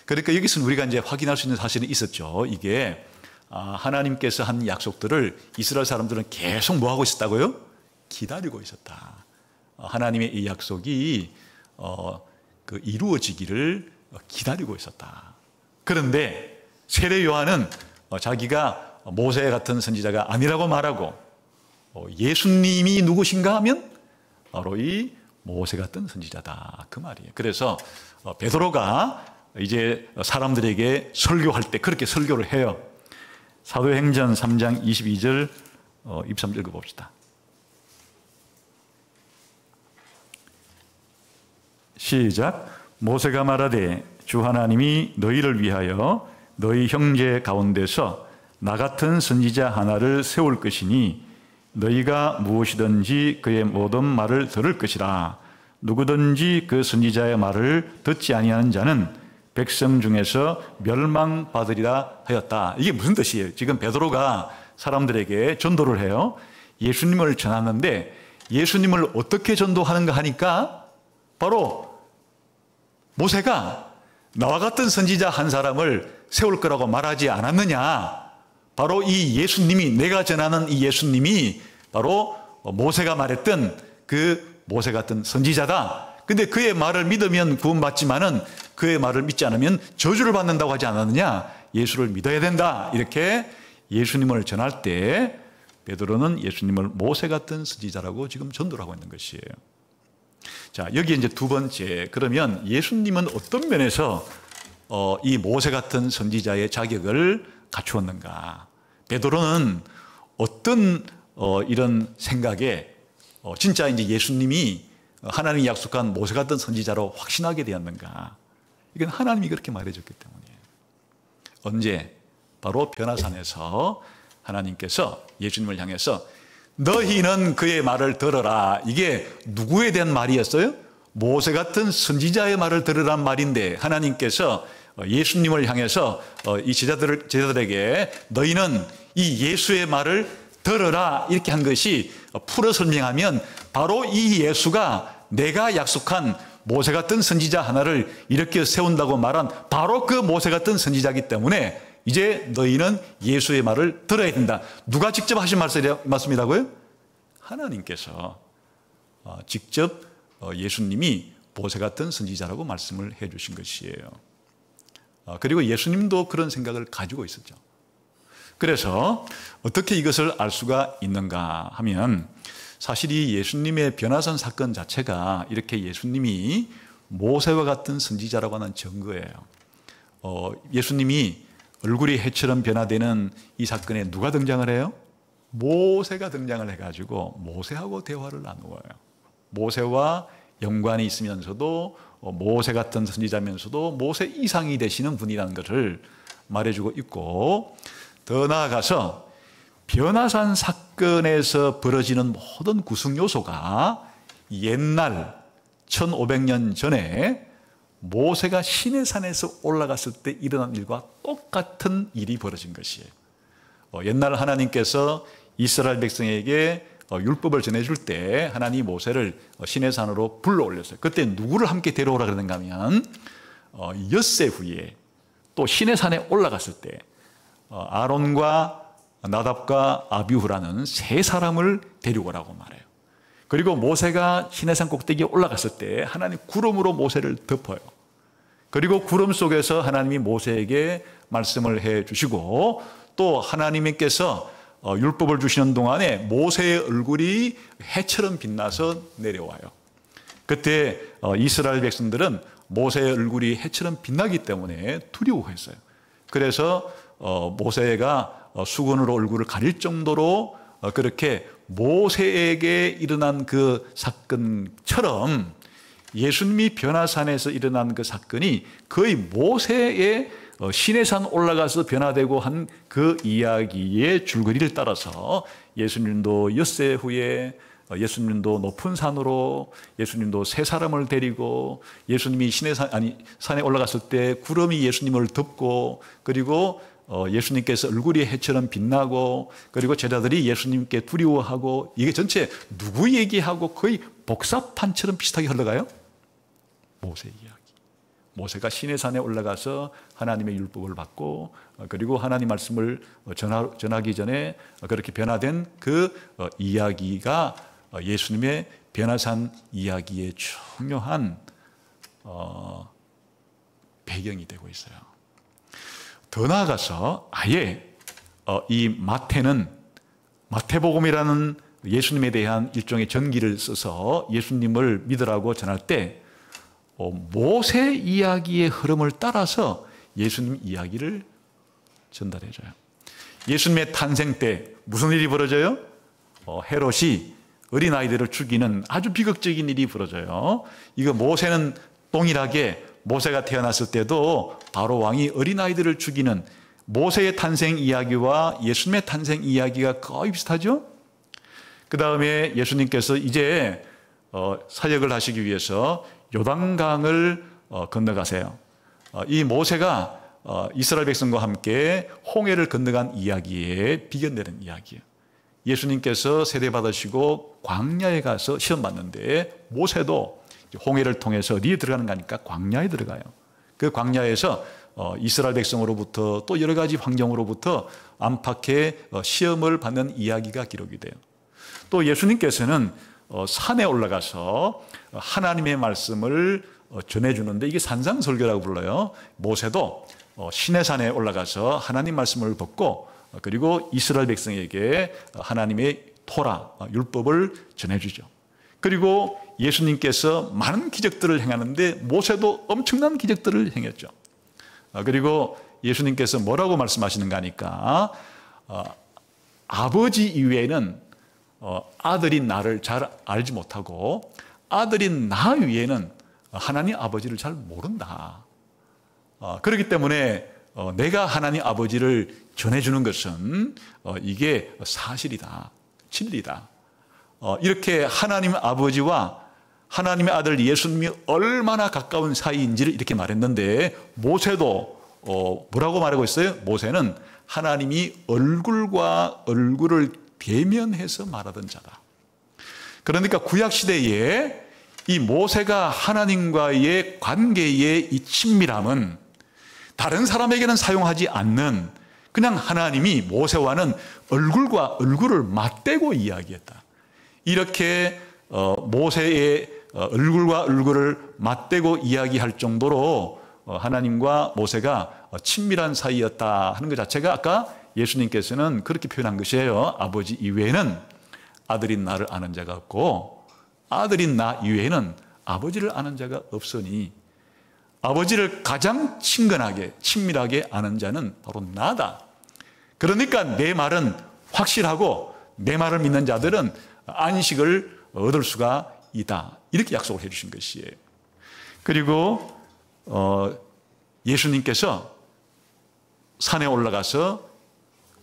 그러니까 여기서는 우리가 이제 확인할 수 있는 사실이 있었죠. 이게 하나님께서 한 약속들을 이스라엘 사람들은 계속 뭐 하고 있었다고요? 기다리고 있었다. 하나님의 이 약속이 이루어지기를 기다리고 있었다. 그런데 세례 요한은 자기가 모세 같은 선지자가 아니라고 말하고 예수님이 누구신가 하면 바로 이 모세 같은 선지자다 그 말이에요. 그래서 베드로가 이제 사람들에게 설교할 때 그렇게 설교를 해요. 사도행전 3장 22절 23절 읽어봅시다. 시작. 모세가 말하되 주 하나님이 너희를 위하여 너희 형제 가운데서 나 같은 선지자 하나를 세울 것이니 너희가 무엇이든지 그의 모든 말을 들을 것이라. 누구든지 그 선지자의 말을 듣지 아니하는 자는 백성 중에서 멸망받으리라 하였다. 이게 무슨 뜻이에요? 지금 베드로가 사람들에게 전도를 해요. 예수님을 전하는데 예수님을 어떻게 전도하는가 하니까 바로 모세가 나와 같은 선지자 한 사람을 세울 거라고 말하지 않았느냐. 바로 이 예수님이, 내가 전하는 이 예수님이 바로 모세가 말했던 그 모세 같은 선지자다. 근데 그의 말을 믿으면 구원받지만은 그의 말을 믿지 않으면 저주를 받는다고 하지 않았느냐. 예수를 믿어야 된다. 이렇게 예수님을 전할 때 베드로는 예수님을 모세 같은 선지자라고 지금 전도를 하고 있는 것이에요. 자, 여기 이제 두 번째, 그러면 예수님은 어떤 면에서 이 모세 같은 선지자의 자격을 갖추었는가? 베드로는 어떤 이런 생각에 진짜 이제 예수님이 하나님이 약속한 모세 같은 선지자로 확신하게 되었는가? 이건 하나님이 그렇게 말해줬기 때문이에요. 언제? 바로 변화산에서 하나님께서 예수님을 향해서 너희는 그의 말을 들어라. 이게 누구에 대한 말이었어요? 모세 같은 선지자의 말을 들으란 말인데 하나님께서 예수님을 향해서 이 제자들에게 너희는 이 예수의 말을 들어라 이렇게 한 것이 풀어 설명하면 바로 이 예수가 내가 약속한 모세 같은 선지자 하나를 일으켜 세운다고 말한 바로 그 모세 같은 선지자이기 때문에 이제 너희는 예수의 말을 들어야 된다. 누가 직접 하신 말씀이라고요? 하나님께서 직접 예수님이 모세 같은 선지자라고 말씀을 해 주신 것이에요. 그리고 예수님도 그런 생각을 가지고 있었죠. 그래서 어떻게 이것을 알 수가 있는가 하면 사실 이 예수님의 변화산 사건 자체가 이렇게 예수님이 모세와 같은 선지자라고 하는 증거예요. 예수님이 얼굴이 해처럼 변화되는 이 사건에 누가 등장을 해요? 모세가 등장을 해가지고 모세하고 대화를 나누어요. 모세와 연관이 있으면서도 모세 같은 선지자면서도 모세 이상이 되시는 분이라는 것을 말해주고 있고, 더 나아가서 변화산 사건에서 벌어지는 모든 구성 요소가 옛날 1500년 전에 모세가 시내산에서 올라갔을 때 일어난 일과 똑같은 일이 벌어진 것이에요. 옛날 하나님께서 이스라엘 백성에게 율법을 전해줄 때 하나님이 모세를 시내산으로 불러 올렸어요. 그때 누구를 함께 데려오라 그러는가 하면 엿새 후에 또 시내산에 올라갔을 때 아론과 나답과 아비후라는 세 사람을 데리고라고 말해요. 그리고 모세가 시내산 꼭대기에 올라갔을 때 하나님 구름으로 모세를 덮어요. 그리고 구름 속에서 하나님이 모세에게 말씀을 해 주시고 또 하나님께서 율법을 주시는 동안에 모세의 얼굴이 해처럼 빛나서 내려와요. 그때 이스라엘 백성들은 모세의 얼굴이 해처럼 빛나기 때문에 두려워했어요. 그래서 모세가 수건으로 얼굴을 가릴 정도로 그렇게 모세에게 일어난 그 사건처럼 예수님이 변화산에서 일어난 그 사건이 거의 모세의 시내산 올라가서 변화되고 한 그 이야기의 줄거리를 따라서 예수님도 엿새 후에 예수님도 높은 산으로 예수님도 세 사람을 데리고 예수님이 산에 올라갔을 때 구름이 예수님을 덮고 그리고 예수님께서 얼굴이 해처럼 빛나고 그리고 제자들이 예수님께 두려워하고 이게 전체 누구 얘기하고 거의 복사판처럼 비슷하게 흘러가요? 모세 이야기. 모세가 시내산에 올라가서 하나님의 율법을 받고 그리고 하나님 말씀을 전하기 전에 그렇게 변화된 그 이야기가 예수님의 변화산 이야기의 중요한 배경이 되고 있어요. 더 나아가서 아예 이 마태복음이라는 예수님에 대한 일종의 전기를 써서 예수님을 믿으라고 전할 때 모세 이야기의 흐름을 따라서 예수님 이야기를 전달해줘요. 예수님의 탄생 때 무슨 일이 벌어져요? 헤롯이 어린아이들을 죽이는 아주 비극적인 일이 벌어져요. 이거 모세는 동일하게 모세가 태어났을 때도 바로 왕이 어린아이들을 죽이는 모세의 탄생 이야기와 예수님의 탄생 이야기가 거의 비슷하죠? 그 다음에 예수님께서 이제 사역을 하시기 위해서 요단강을 건너가세요. 이 모세가 이스라엘 백성과 함께 홍해를 건너간 이야기에 비견되는 이야기예요. 예수님께서 세례받으시고 광야에 가서 시험 봤는데 모세도 홍해를 통해서 어디에 들어가는가 하니까 광야에 들어가요. 그 광야에서 이스라엘 백성으로부터 또 여러 가지 환경으로부터 안팎의 시험을 받는 이야기가 기록이 돼요. 또 예수님께서는 산에 올라가서 하나님의 말씀을 전해주는데 이게 산상설교라고 불러요. 모세도 시내산에 올라가서 하나님 말씀을 듣고 그리고 이스라엘 백성에게 하나님의 토라, 율법을 전해주죠. 그리고 예수님께서 많은 기적들을 행하는데 모세도 엄청난 기적들을 행했죠. 그리고 예수님께서 뭐라고 말씀하시는가 하니까 아버지 이외에는 아들인 나를 잘 알지 못하고 아들인 나 위에는 하나님 아버지를 잘 모른다. 그렇기 때문에 내가 하나님 아버지를 전해주는 것은 이게 사실이다. 진리다. 이렇게 하나님 아버지와 하나님의 아들 예수님이 얼마나 가까운 사이인지를 이렇게 말했는데 모세도 뭐라고 말하고 있어요? 모세는 하나님이 얼굴과 얼굴을 대면해서 말하던 자다. 그러니까 구약시대에 이 모세가 하나님과의 관계의 이 친밀함은 다른 사람에게는 사용하지 않는 그냥 하나님이 모세와는 얼굴과 얼굴을 맞대고 이야기했다. 이렇게 모세의 얼굴과 얼굴을 맞대고 이야기할 정도로 하나님과 모세가 친밀한 사이였다 하는 것 자체가 아까 예수님께서는 그렇게 표현한 것이에요. 아버지 이외에는 아들인 나를 아는 자가 없고 아들인 나 이외에는 아버지를 아는 자가 없으니 아버지를 가장 친근하게 친밀하게 아는 자는 바로 나다. 그러니까 내 말은 확실하고 내 말을 믿는 자들은 안식을 얻을 수가 있다. 이렇게 약속을 해 주신 것이에요. 그리고 예수님께서 산에 올라가서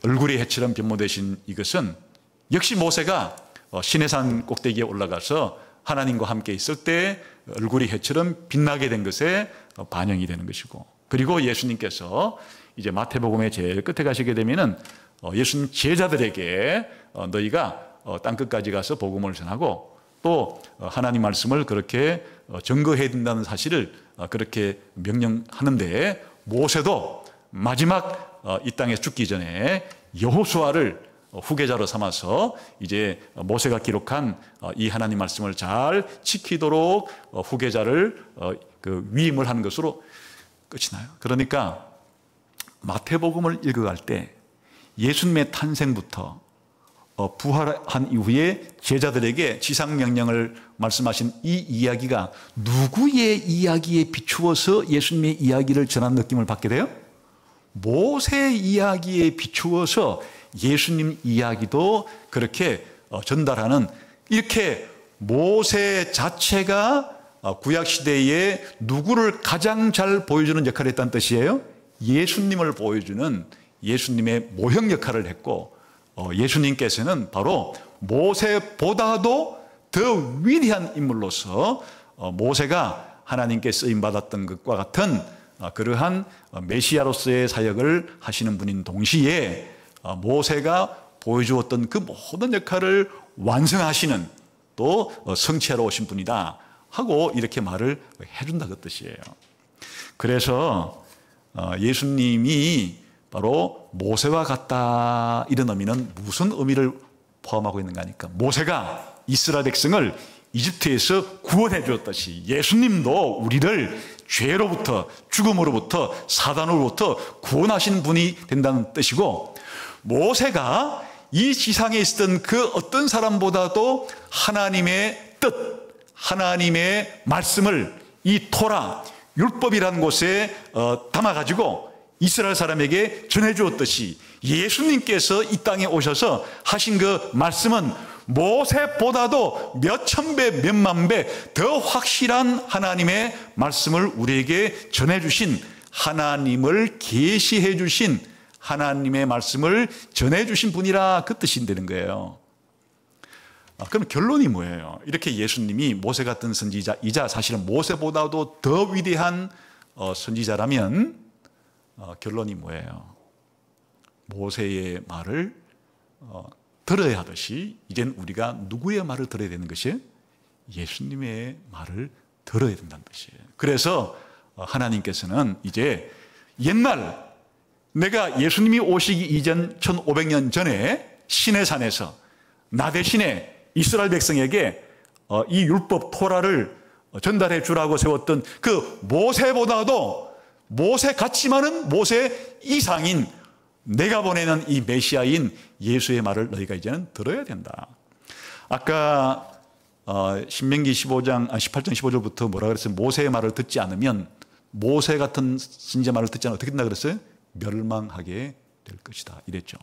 얼굴이 해처럼 변모되신 이것은 역시 모세가 시내산 꼭대기에 올라가서 하나님과 함께 있을 때 얼굴이 해처럼 빛나게 된 것에 반영이 되는 것이고, 그리고 예수님께서 이제 마태복음의 제일 끝에 가시게 되면은 예수님 제자들에게 너희가 땅끝까지 가서 복음을 전하고 또 하나님 말씀을 그렇게 증거해야 된다는 사실을 그렇게 명령하는데, 모세도 마지막 이 땅에 죽기 전에 여호수아를 후계자로 삼아서 이제 모세가 기록한 이 하나님 말씀을 잘 지키도록 후계자를 위임을 하는 것으로 끝이 나요. 그러니까 마태복음을 읽어갈 때 예수님의 탄생부터 부활한 이후에 제자들에게 지상명령을 말씀하신 이 이야기가 누구의 이야기에 비추어서 예수님의 이야기를 전한 느낌을 받게 돼요? 모세의 이야기에 비추어서 예수님 이야기도 그렇게 전달하는, 이렇게 모세 자체가 구약시대에 누구를 가장 잘 보여주는 역할을 했다는 뜻이에요? 예수님을 보여주는 예수님의 모형 역할을 했고, 예수님께서는 바로 모세보다도 더 위대한 인물로서 모세가 하나님께 쓰임받았던 것과 같은 그러한 메시아로서의 사역을 하시는 분인 동시에 모세가 보여주었던 그 모든 역할을 완성하시는 또 성취하러 오신 분이다 하고 이렇게 말을 해준다 그 뜻이에요. 그래서 예수님이 바로 모세와 같다 이런 의미는 무슨 의미를 포함하고 있는가 하니까, 모세가 이스라엘 백성을 이집트에서 구원해 주었듯이 예수님도 우리를 죄로부터, 죽음으로부터, 사단으로부터 구원하신 분이 된다는 뜻이고, 모세가 이 지상에 있었던 그 어떤 사람보다도 하나님의 뜻, 하나님의 말씀을 이 토라, 율법이라는 곳에 담아가지고 이스라엘 사람에게 전해주었듯이 예수님께서 이 땅에 오셔서 하신 그 말씀은 모세보다도 몇 천 배, 몇만 배 더 확실한 하나님의 말씀을 우리에게 전해주신, 하나님을 계시해 주신, 하나님의 말씀을 전해주신 분이라 그 뜻이 되는 거예요. 그럼 결론이 뭐예요? 이렇게 예수님이 모세 같은 선지자이자 사실은 모세보다도 더 위대한 선지자라면 결론이 뭐예요? 모세의 말을 들어야 하듯이 이젠 우리가 누구의 말을 들어야 되는 것이? 예수님의 말을 들어야 된다는 것이에요. 그래서 하나님께서는 이제 옛날 내가 예수님이 오시기 이전 1500년 전에 시내산에서 나 대신에 이스라엘 백성에게 이 율법 토라를 전달해 주라고 세웠던 그 모세보다도 모세 같이 많은 모세 이상인 내가 보내는 이 메시아인 예수의 말을 너희가 이제는 들어야 된다. 아까 신명기 18장 15절부터 뭐라 그랬어요? 모세의 말을 듣지 않으면 모세 같은 선지자 말을 듣지 않으면 어떻게 된다 그랬어요? 멸망하게 될 것이다 이랬죠.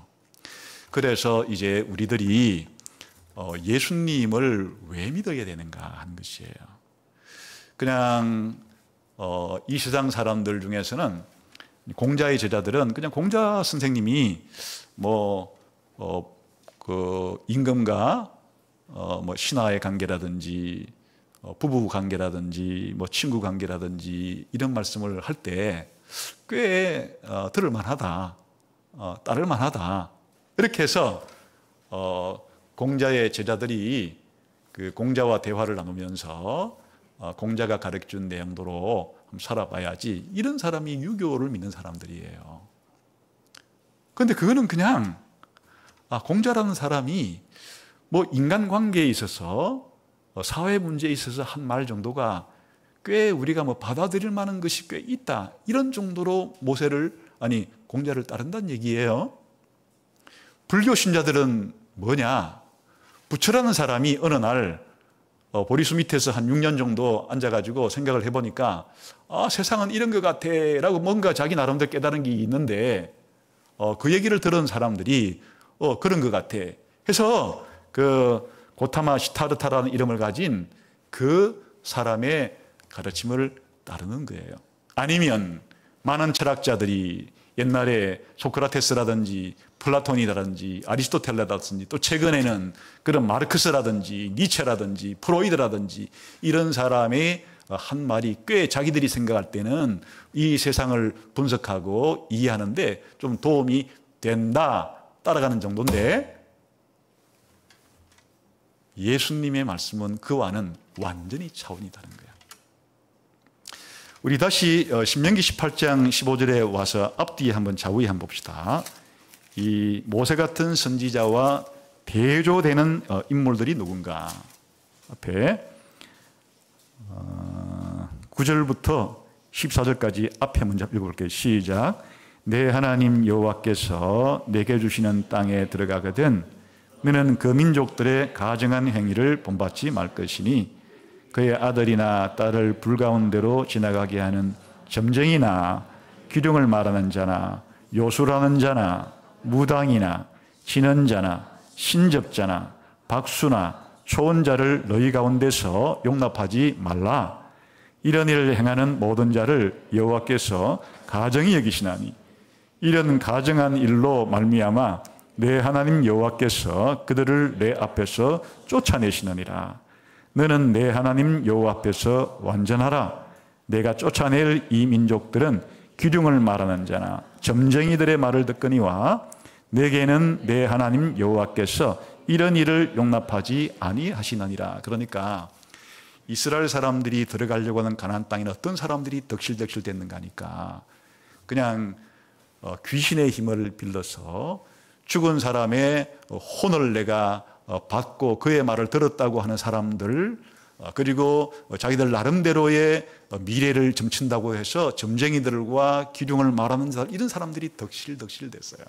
그래서 이제 우리들이 예수님을 왜 믿어야 되는가 하는 것이에요. 그냥 이 세상 사람들 중에서는 공자의 제자들은 그냥 공자 선생님이 그 임금과 신하의 관계라든지 부부 관계라든지 친구 관계라든지 이런 말씀을 할 때 꽤 들을 만하다, 따를 만하다 이렇게 해서 공자의 제자들이 그 공자와 대화를 나누면서 공자가 가르쳐준 내용대로 살아봐야지 이런 사람이 유교를 믿는 사람들이에요. 그런데 그거는 그냥 공자라는 사람이 인간관계에 있어서 사회 문제에 있어서 한 말 정도가 꽤 우리가 받아들일 만한 것이 꽤 있다 이런 정도로 공자를 따른다는 얘기예요. 불교 신자들은 뭐냐? 부처라는 사람이 어느 날 보리수 밑에서 한 6년 정도 앉아가지고 생각을 해보니까 세상은 이런 것 같아 라고 뭔가 자기 나름대로 깨달은 게 있는데 그 얘기를 들은 사람들이 그런 것 같아 해서 그 고타마 시타르타라는 이름을 가진 그 사람의 가르침을 따르는 거예요. 아니면 많은 철학자들이 옛날에 소크라테스라든지 플라톤이라든지 아리스토텔레라든지 또 최근에는 그런 마르크스라든지 니체라든지 프로이드라든지 이런 사람의 한 말이 꽤 자기들이 생각할 때는 이 세상을 분석하고 이해하는데 좀 도움이 된다 따라가는 정도인데 예수님의 말씀은 그와는 완전히 차원이 다른 거야. 우리 다시 신명기 18장 15절에 와서 앞뒤에 한번 자세히 한번 봅시다. 이 모세 같은 선지자와 대조되는 인물들이 누군가. 앞에 9절부터 14절까지 앞에 먼저 읽어볼게요. 시작. 내 하나님 여호와께서 내게 주시는 땅에 들어가거든 너는 그 민족들의 가증한 행위를 본받지 말 것이니 그의 아들이나 딸을 불가운데로 지나가게 하는 점쟁이나 기둥을 말하는 자나 요술하는 자나 무당이나 치는 자나 신접자나 박수나 초혼자를 너희 가운데서 용납하지 말라. 이런 일을 행하는 모든 자를 여호와께서 가증히 여기시나니 이런 가증한 일로 말미암아 내 하나님 여호와께서 그들을 내 앞에서 쫓아내시느니라. 너는 내 하나님 여호와 앞에서 완전하라. 내가 쫓아낼 이 민족들은 기둥을 말하는 자나 점쟁이들의 말을 듣거니와 내게는 내 하나님 여호와께서 이런 일을 용납하지 아니하시느니라. 그러니까 이스라엘 사람들이 들어가려고 하는 가나안 땅에는 어떤 사람들이 덕실덕실 됐는가 하니까 그냥 귀신의 힘을 빌려서 죽은 사람의 혼을 내가 받고 그의 말을 들었다고 하는 사람들, 그리고 자기들 나름대로의 미래를 점친다고 해서 점쟁이들과 기둥을 말하는 사람, 이런 사람들이 덕실덕실 됐어요.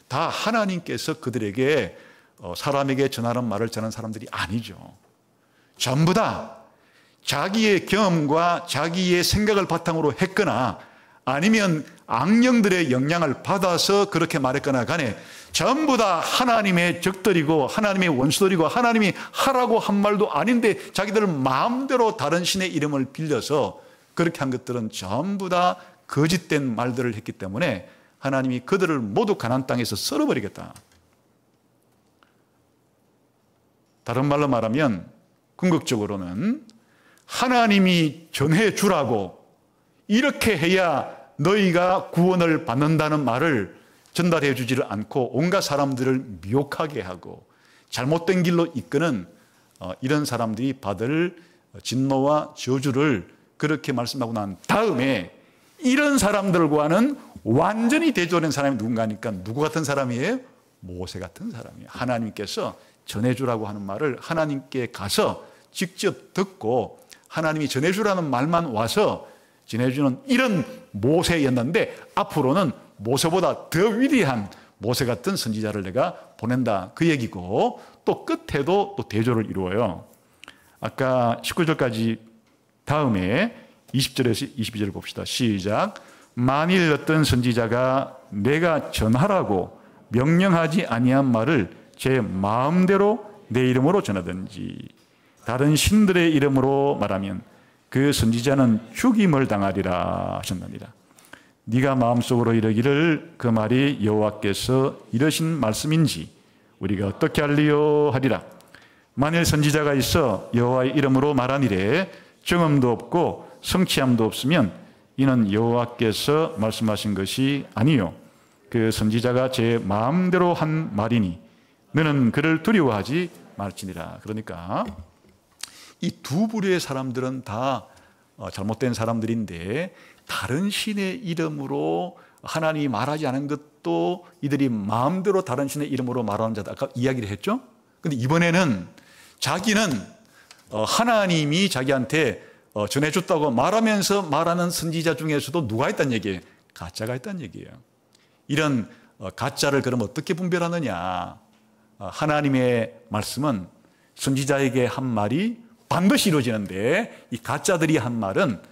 다 하나님께서 그들에게 사람에게 전하는 말을 전하는 사람들이 아니죠. 전부 다 자기의 경험과 자기의 생각을 바탕으로 했거나 아니면 악령들의 영향을 받아서 그렇게 말했거나 간에 전부 다 하나님의 적들이고 하나님의 원수들이고 하나님이 하라고 한 말도 아닌데 자기들 마음대로 다른 신의 이름을 빌려서 그렇게 한 것들은 전부 다 거짓된 말들을 했기 때문에 하나님이 그들을 모두 가나안 땅에서 썰어버리겠다. 다른 말로 말하면 궁극적으로는 하나님이 전해 주라고 이렇게 해야 너희가 구원을 받는다는 말을 전달해 주지를 않고 온갖 사람들을 미혹하게 하고 잘못된 길로 이끄는 이런 사람들이 받을 진노와 저주를 그렇게 말씀하고 난 다음에 이런 사람들과는 완전히 대조된 사람이 누군가니까 누구 같은 사람이에요? 모세 같은 사람이에요. 하나님께서 전해주라고 하는 말을 하나님께 가서 직접 듣고 하나님이 전해주라는 말만 와서 전해주는 이런 모세였는데 앞으로는 모세보다 더 위대한 모세 같은 선지자를 내가 보낸다 그 얘기고 또 끝에도 또 대조를 이루어요. 아까 19절까지 다음에 20절에서 22절을 봅시다. 시작. 만일 어떤 선지자가 내가 전하라고 명령하지 아니한 말을 제 마음대로 내 이름으로 전하든지 다른 신들의 이름으로 말하면 그 선지자는 죽임을 당하리라 하셨느니라. 네가 마음속으로 이르기를 그 말이 여호와께서 이러신 말씀인지 우리가 어떻게 알리요 하리라. 만일 선지자가 있어 여호와의 이름으로 말하니래 정엄도 없고 성취함도 없으면 이는 여호와께서 말씀하신 것이 아니요 그 선지자가 제 마음대로 한 말이니 너는 그를 두려워하지 말지니라. 그러니까 이 두 부류의 사람들은 다 잘못된 사람들인데 다른 신의 이름으로 하나님이 말하지 않은 것도 이들이 마음대로 다른 신의 이름으로 말하는 자다. 아까 이야기를 했죠. 근데 이번에는 자기는 하나님이 자기한테 전해줬다고 말하면서 말하는 선지자 중에서도 누가 있다는 얘기예요? 가짜가 있다는 얘기예요. 이런 가짜를 그럼 어떻게 분별하느냐? 하나님의 말씀은 선지자에게 한 말이 반드시 이루어지는데 이 가짜들이 한 말은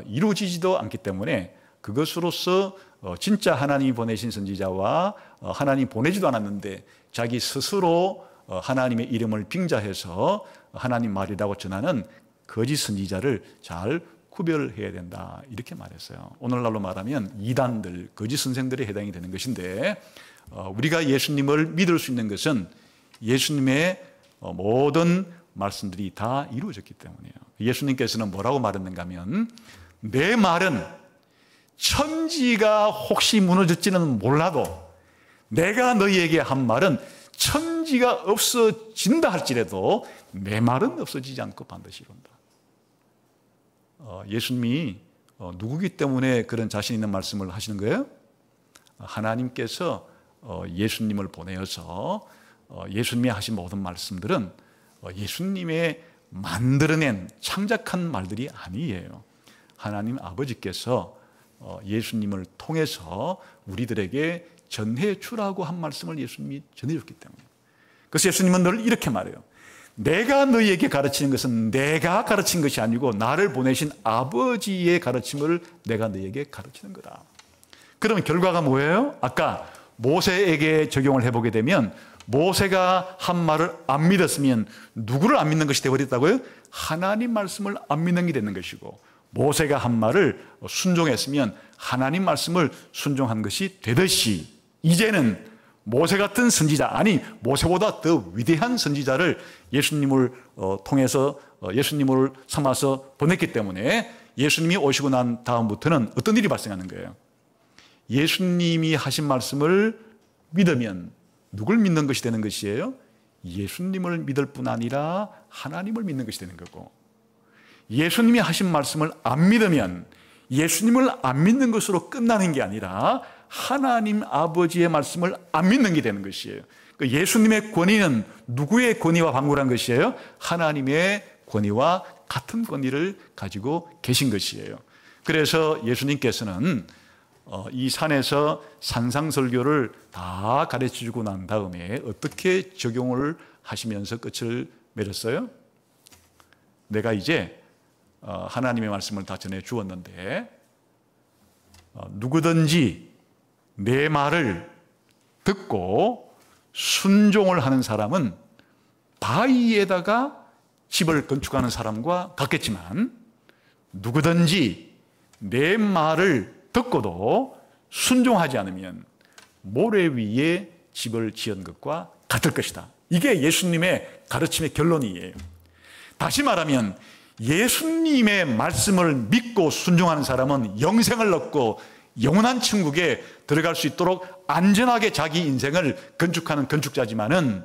이루어지지도 않기 때문에 그것으로서 진짜 하나님이 보내신 선지자와 하나님이 보내지도 않았는데 자기 스스로 하나님의 이름을 빙자해서 하나님 말이라고 전하는 거짓 선지자를 잘 구별해야 된다 이렇게 말했어요. 오늘날로 말하면 이단들, 거짓 선생들에 해당이 되는 것인데 우리가 예수님을 믿을 수 있는 것은 예수님의 모든 말씀들이 다 이루어졌기 때문이에요. 예수님께서는 뭐라고 말했는가 하면 내 말은 천지가 혹시 무너질지는 몰라도 내가 너희에게 한 말은 천지가 없어진다 할지라도 내 말은 없어지지 않고 반드시 이룬다. 예수님이 누구기 때문에 그런 자신 있는 말씀을 하시는 거예요? 하나님께서 예수님을 보내어서 예수님이 하신 모든 말씀들은 예수님의 만들어낸 창작한 말들이 아니에요. 하나님 아버지께서 예수님을 통해서 우리들에게 전해 주라고 한 말씀을 예수님이 전해줬기 때문에. 그래서 예수님은 늘 이렇게 말해요. 내가 너희에게 가르치는 것은 내가 가르친 것이 아니고 나를 보내신 아버지의 가르침을 내가 너희에게 가르치는 거다. 그러면 결과가 뭐예요? 아까 모세에게 적용을 해보게 되면 모세가 한 말을 안 믿었으면 누구를 안 믿는 것이 되어버렸다고요? 하나님 말씀을 안 믿는 게 되는 것이고 모세가 한 말을 순종했으면 하나님 말씀을 순종한 것이 되듯이 이제는 모세 같은 선지자, 아니 모세보다 더 위대한 선지자를 예수님을 통해서 예수님을 삼아서 보냈기 때문에 예수님이 오시고 난 다음부터는 어떤 일이 발생하는 거예요? 예수님이 하신 말씀을 믿으면 누굴 믿는 것이 되는 것이에요? 예수님을 믿을 뿐 아니라 하나님을 믿는 것이 되는 거고 예수님이 하신 말씀을 안 믿으면 예수님을 안 믿는 것으로 끝나는 게 아니라 하나님 아버지의 말씀을 안 믿는 게 되는 것이에요. 예수님의 권위는 누구의 권위와 방불한 것이에요? 하나님의 권위와 같은 권위를 가지고 계신 것이에요. 그래서 예수님께서는 이 산에서 산상설교를 다 가르쳐주고 난 다음에 어떻게 적용을 하시면서 끝을 맺었어요? 내가 이제 하나님의 말씀을 다 전해 주었는데 누구든지 내 말을 듣고 순종을 하는 사람은 바위에다가 집을 건축하는 사람과 같겠지만 누구든지 내 말을 듣고도 순종하지 않으면 모래 위에 집을 지은 것과 같을 것이다. 이게 예수님의 가르침의 결론이에요. 다시 말하면 예수님의 말씀을 믿고 순종하는 사람은 영생을 얻고 영원한 천국에 들어갈 수 있도록 안전하게 자기 인생을 건축하는 건축자지만은,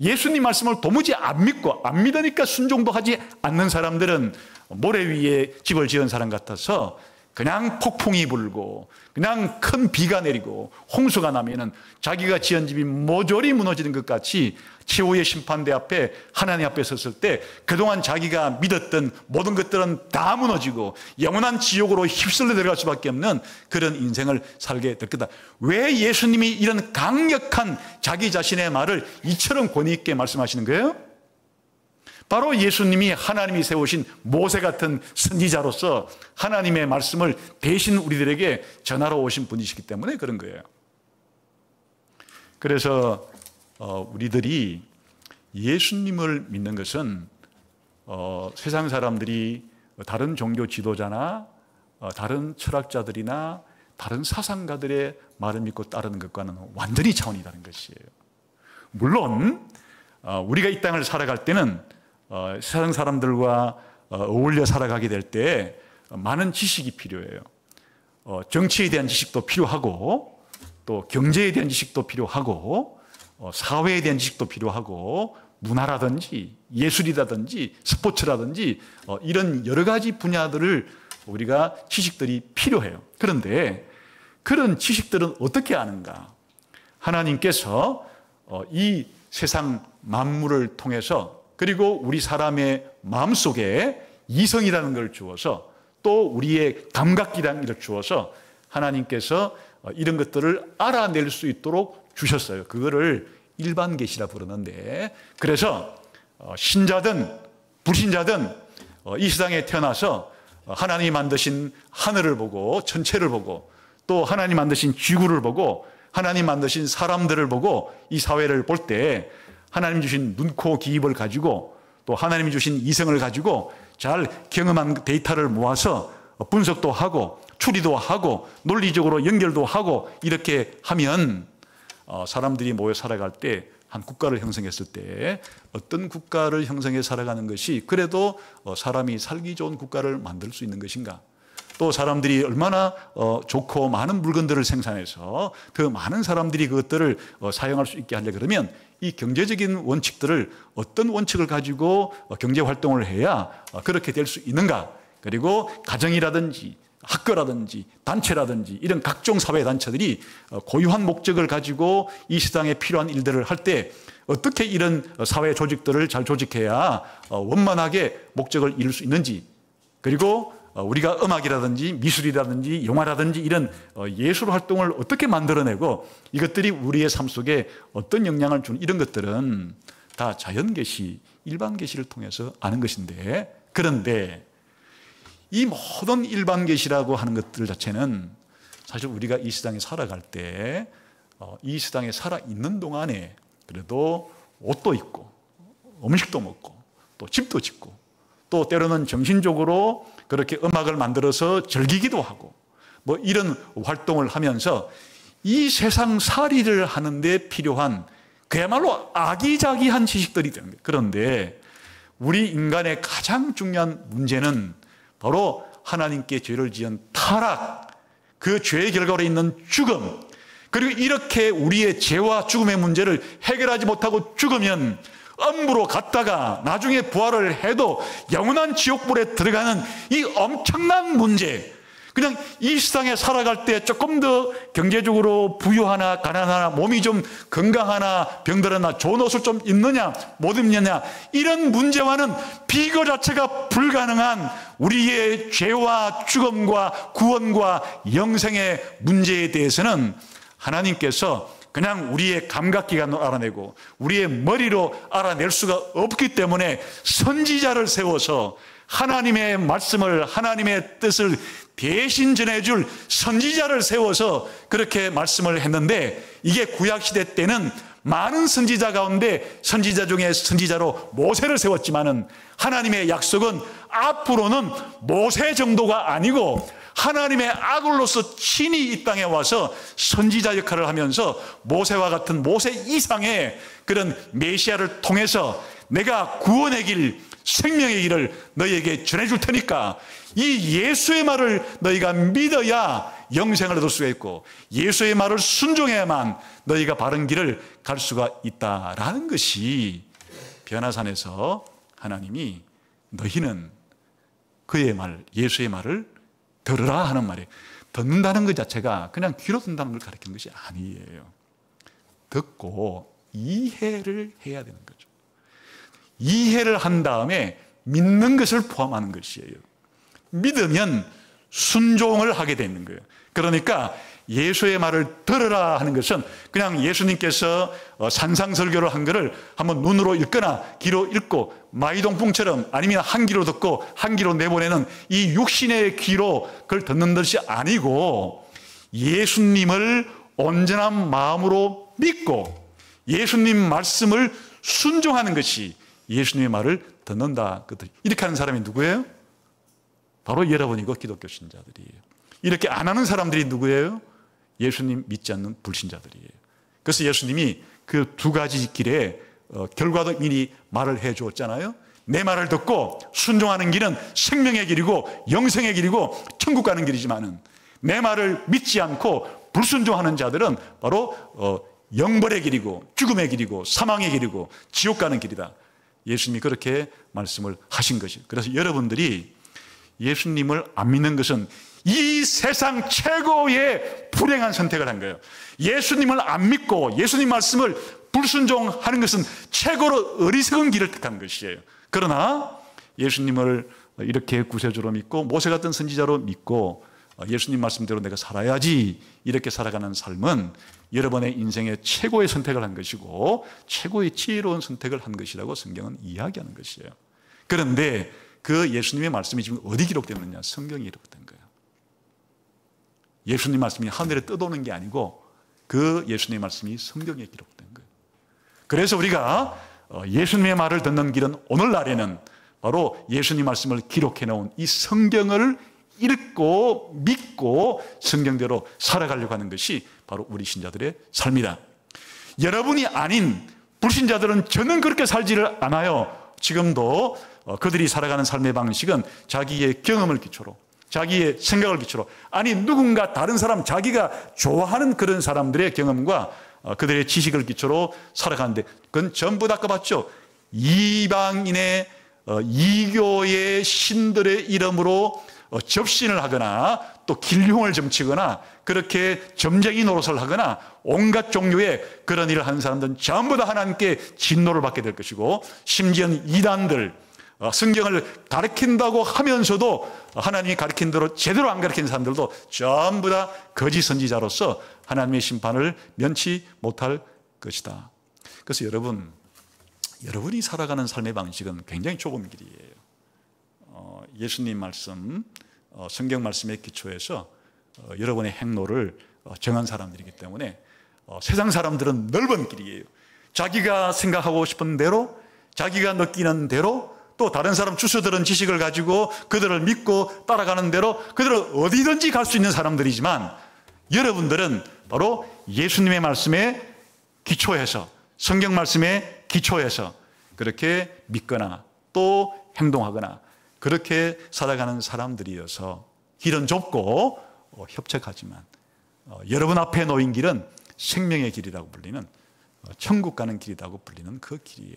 예수님 말씀을 도무지 안 믿고 안 믿으니까 순종도 하지 않는 사람들은 모래 위에 집을 지은 사람 같아서 그냥 폭풍이 불고 그냥 큰 비가 내리고 홍수가 나면은 자기가 지은 집이 모조리 무너지는 것 같이 최후의 심판대 앞에 하나님 앞에 섰을 때 그동안 자기가 믿었던 모든 것들은 다 무너지고 영원한 지옥으로 휩쓸려 들어갈 수밖에 없는 그런 인생을 살게 될 거다. 왜 예수님이 이런 강력한 자기 자신의 말을 이처럼 권위 있게 말씀하시는 거예요? 바로 예수님이 하나님이 세우신 모세 같은 선지자로서 하나님의 말씀을 대신 우리들에게 전하러 오신 분이시기 때문에 그런 거예요. 그래서 우리들이 예수님을 믿는 것은 세상 사람들이 다른 종교 지도자나 다른 철학자들이나 다른 사상가들의 말을 믿고 따르는 것과는 완전히 차원이 다른 것이에요. 물론 우리가 이 땅을 살아갈 때는 세상 사람들과 어울려 살아가게 될 때 많은 지식이 필요해요. 정치에 대한 지식도 필요하고, 또 경제에 대한 지식도 필요하고, 사회에 대한 지식도 필요하고, 문화라든지 예술이라든지 스포츠라든지 이런 여러 가지 분야들을 우리가 지식들이 필요해요. 그런데 그런 지식들은 어떻게 아는가? 하나님께서 이 세상 만물을 통해서, 그리고 우리 사람의 마음속에 이성이라는 걸 주어서, 또 우리의 감각이라는 걸 주어서 하나님께서 이런 것들을 알아낼 수 있도록 주셨어요. 그거를 일반 계시라 부르는데, 그래서 신자든 불신자든 이 세상에 태어나서 하나님이 만드신 하늘을 보고 전체를 보고, 또 하나님 만드신 지구를 보고, 하나님 만드신 사람들을 보고 이 사회를 볼 때 하나님 주신 눈, 코, 귀, 입을 가지고, 또 하나님이 주신 이성을 가지고 잘 경험한 데이터를 모아서 분석도 하고 추리도 하고 논리적으로 연결도 하고, 이렇게 하면 사람들이 모여 살아갈 때 한 국가를 형성했을 때 어떤 국가를 형성해 살아가는 것이 그래도 사람이 살기 좋은 국가를 만들 수 있는 것인가, 또 사람들이 얼마나 좋고 많은 물건들을 생산해서 더 많은 사람들이 그것들을 사용할 수 있게 하려 그러면 이 경제적인 원칙들을 어떤 원칙을 가지고 경제활동을 해야 그렇게 될 수 있는가, 그리고 가정이라든지 학교라든지 단체라든지 이런 각종 사회단체들이 고유한 목적을 가지고 이 세상에 필요한 일들을 할 때 어떻게 이런 사회 조직들을 잘 조직해야 원만하게 목적을 이룰 수 있는지, 그리고 우리가 음악이라든지 미술이라든지 영화라든지 이런 예술 활동을 어떻게 만들어내고 이것들이 우리의 삶 속에 어떤 영향을 주는, 이런 것들은 다 자연계시, 일반계시를 통해서 아는 것인데, 그런데 이 모든 일반계시라고 하는 것들 자체는 사실 우리가 이 세상에 살아갈 때 이 세상에 살아있는 동안에 그래도 옷도 입고 음식도 먹고 또 집도 짓고, 또 때로는 정신적으로 그렇게 음악을 만들어서 즐기기도 하고 뭐 이런 활동을 하면서 이 세상 살이를 하는데 필요한 그야말로 아기자기한 지식들이 되는 거예요. 그런데 우리 인간의 가장 중요한 문제는 바로 하나님께 죄를 지은 타락, 그 죄의 결과로 있는 죽음, 그리고 이렇게 우리의 죄와 죽음의 문제를 해결하지 못하고 죽으면 엄부로 갔다가 나중에 부활을 해도 영원한 지옥불에 들어가는 이 엄청난 문제, 그냥 이 세상에 살아갈 때 조금 더 경제적으로 부유하나 가난하나 몸이 좀 건강하나 병들었나 좋은 옷을 좀 입느냐 못 입느냐, 이런 문제와는 비교 자체가 불가능한 우리의 죄와 죽음과 구원과 영생의 문제에 대해서는 하나님께서 그냥 우리의 감각기관으로 알아내고 우리의 머리로 알아낼 수가 없기 때문에 선지자를 세워서 하나님의 말씀을, 하나님의 뜻을 대신 전해줄 선지자를 세워서 그렇게 말씀을 했는데, 이게 구약시대 때는 많은 선지자 가운데 선지자 중에 선지자로 모세를 세웠지만은 하나님의 약속은 앞으로는 모세 정도가 아니고 하나님의 아들로서 친히 이 땅에 와서 선지자 역할을 하면서 모세와 같은 모세 이상의 그런 메시아를 통해서 내가 구원의 길, 생명의 길을 너희에게 전해줄 테니까 이 예수의 말을 너희가 믿어야 영생을 얻을 수가 있고 예수의 말을 순종해야만 너희가 바른 길을 갈 수가 있다라는 것이 변화산에서 하나님이 너희는 그의 말, 예수의 말을 들으라 하는 말이에요. 듣는다는 것 자체가 그냥 귀로 듣는다는 걸 가리키는 것이 아니에요. 듣고 이해를 해야 되는 거죠. 이해를 한 다음에 믿는 것을 포함하는 것이에요. 믿으면 순종을 하게 되는 거예요. 그러니까 예수의 말을 들으라 하는 것은 그냥 예수님께서 산상설교를 한 것을 한번 눈으로 읽거나 귀로 읽고 마이동풍처럼 아니면 한 귀로 듣고 한 귀로 내보내는 이 육신의 귀로 그걸 듣는 것이 아니고 예수님을 온전한 마음으로 믿고 예수님 말씀을 순종하는 것이 예수님의 말을 듣는다. 이렇게 하는 사람이 누구예요? 바로 여러분이고 기독교 신자들이에요. 이렇게 안 하는 사람들이 누구예요? 예수님 믿지 않는 불신자들이에요. 그래서 예수님이 그 두 가지 길에 결과도 미리 말을 해 주었잖아요. 내 말을 듣고 순종하는 길은 생명의 길이고 영생의 길이고 천국 가는 길이지만은 내 말을 믿지 않고 불순종하는 자들은 바로 영벌의 길이고 죽음의 길이고 사망의 길이고 지옥 가는 길이다. 예수님이 그렇게 말씀을 하신 것이에요. 그래서 여러분들이 예수님을 안 믿는 것은 이 세상 최고의 불행한 선택을 한 거예요. 예수님을 안 믿고 예수님 말씀을 불순종하는 것은 최고로 어리석은 길을 택한 것이에요. 그러나 예수님을 이렇게 구세주로 믿고 모세 같은 선지자로 믿고 예수님 말씀대로 내가 살아야지 이렇게 살아가는 삶은 여러분의 인생의 최고의 선택을 한 것이고 최고의 지혜로운 선택을 한 것이라고 성경은 이야기하는 것이에요. 그런데 그 예수님의 말씀이 지금 어디 기록되느냐? 성경에 기록된 거예요. 예수님 말씀이 하늘에 떠도는 게 아니고 그 예수님의 말씀이 성경에 기록된 거예요. 그래서 우리가 예수님의 말을 듣는 길은 오늘날에는 바로 예수님 말씀을 기록해 놓은 이 성경을 읽고 믿고 성경대로 살아가려고 하는 것이 바로 우리 신자들의 삶이다. 여러분이 아닌 불신자들은 저는 그렇게 살지를 않아요. 지금도 그들이 살아가는 삶의 방식은 자기의 경험을 기초로 자기의 생각을 기초로 아니 누군가 다른 사람 자기가 좋아하는 그런 사람들의 경험과 그들의 지식을 기초로 살아가는데 그건 전부 다 까봤죠. 이방인의 이교의 신들의 이름으로 접신을 하거나 또 길흉을 점치거나 그렇게 점쟁이 노릇을 하거나 온갖 종류의 그런 일을 하는 사람들은 전부 다 하나님께 진노를 받게 될 것이고 심지어는 이단들 성경을 가르친다고 하면서도 하나님이 가르친 대로 제대로 안 가르친 사람들도 전부 다 거짓 선지자로서 하나님의 심판을 면치 못할 것이다. 그래서 여러분이 살아가는 삶의 방식은 굉장히 좁은 길이에요. 예수님 말씀, 성경 말씀의 기초에서 여러분의 행로를 정한 사람들이기 때문에 세상 사람들은 넓은 길이에요. 자기가 생각하고 싶은 대로 자기가 느끼는 대로 또 다른 사람 주워들은 지식을 가지고 그들을 믿고 따라가는 대로 그들은 어디든지 갈 수 있는 사람들이지만 여러분들은 바로 예수님의 말씀에 기초해서 성경 말씀에 기초해서 그렇게 믿거나 또 행동하거나 그렇게 살아가는 사람들이어서 길은 좁고 협착하지만 여러분 앞에 놓인 길은 생명의 길이라고 불리는 천국 가는 길이라고 불리는 그 길이에요.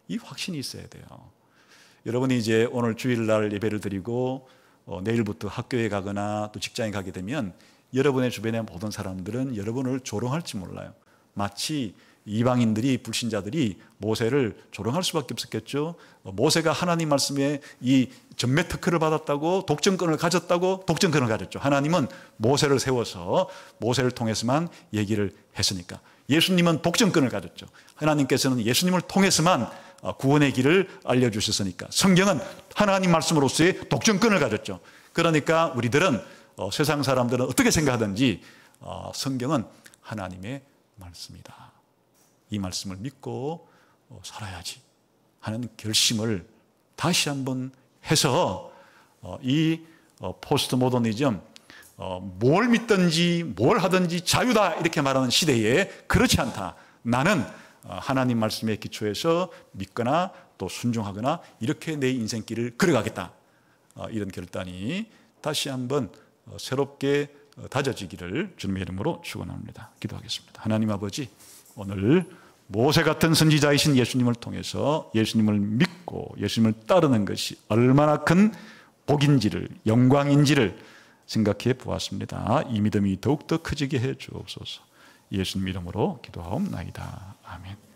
이 확신이 있어야 돼요. 여러분이 이제 오늘 주일날 예배를 드리고 내일부터 학교에 가거나 또 직장에 가게 되면 여러분의 주변의 모든 사람들은 여러분을 조롱할지 몰라요. 마치 이방인들이 불신자들이 모세를 조롱할 수밖에 없었겠죠. 모세가 하나님 말씀에 이 전매 특허를 받았다고 독점권을 가졌다고 독점권을 가졌죠. 하나님은 모세를 세워서 모세를 통해서만 얘기를 했으니까. 예수님은 독점권을 가졌죠. 하나님께서는 예수님을 통해서만 구원의 길을 알려주셨으니까. 성경은 하나님 말씀으로서의 독점권을 가졌죠. 그러니까 우리들은 세상 사람들은 어떻게 생각하든지 성경은 하나님의 말씀이다. 이 말씀을 믿고 살아야지 하는 결심을 다시 한번 해서 이 포스트 모더니즘, 뭘 믿든지 뭘 하든지 자유다 이렇게 말하는 시대에 그렇지 않다. 나는 하나님 말씀에 기초해서 믿거나 또 순종하거나 이렇게 내 인생길을 걸어가겠다. 이런 결단이 다시 한번 새롭게 다져지기를 주님의 이름으로 축원합니다. 기도하겠습니다. 하나님 아버지, 오늘 모세 같은 선지자이신 예수님을 통해서 예수님을 믿고 예수님을 따르는 것이 얼마나 큰 복인지를, 영광인지를 생각해 보았습니다. 이 믿음이 더욱더 커지게 해 주옵소서. 예수님 이름으로 기도하옵나이다. 아멘.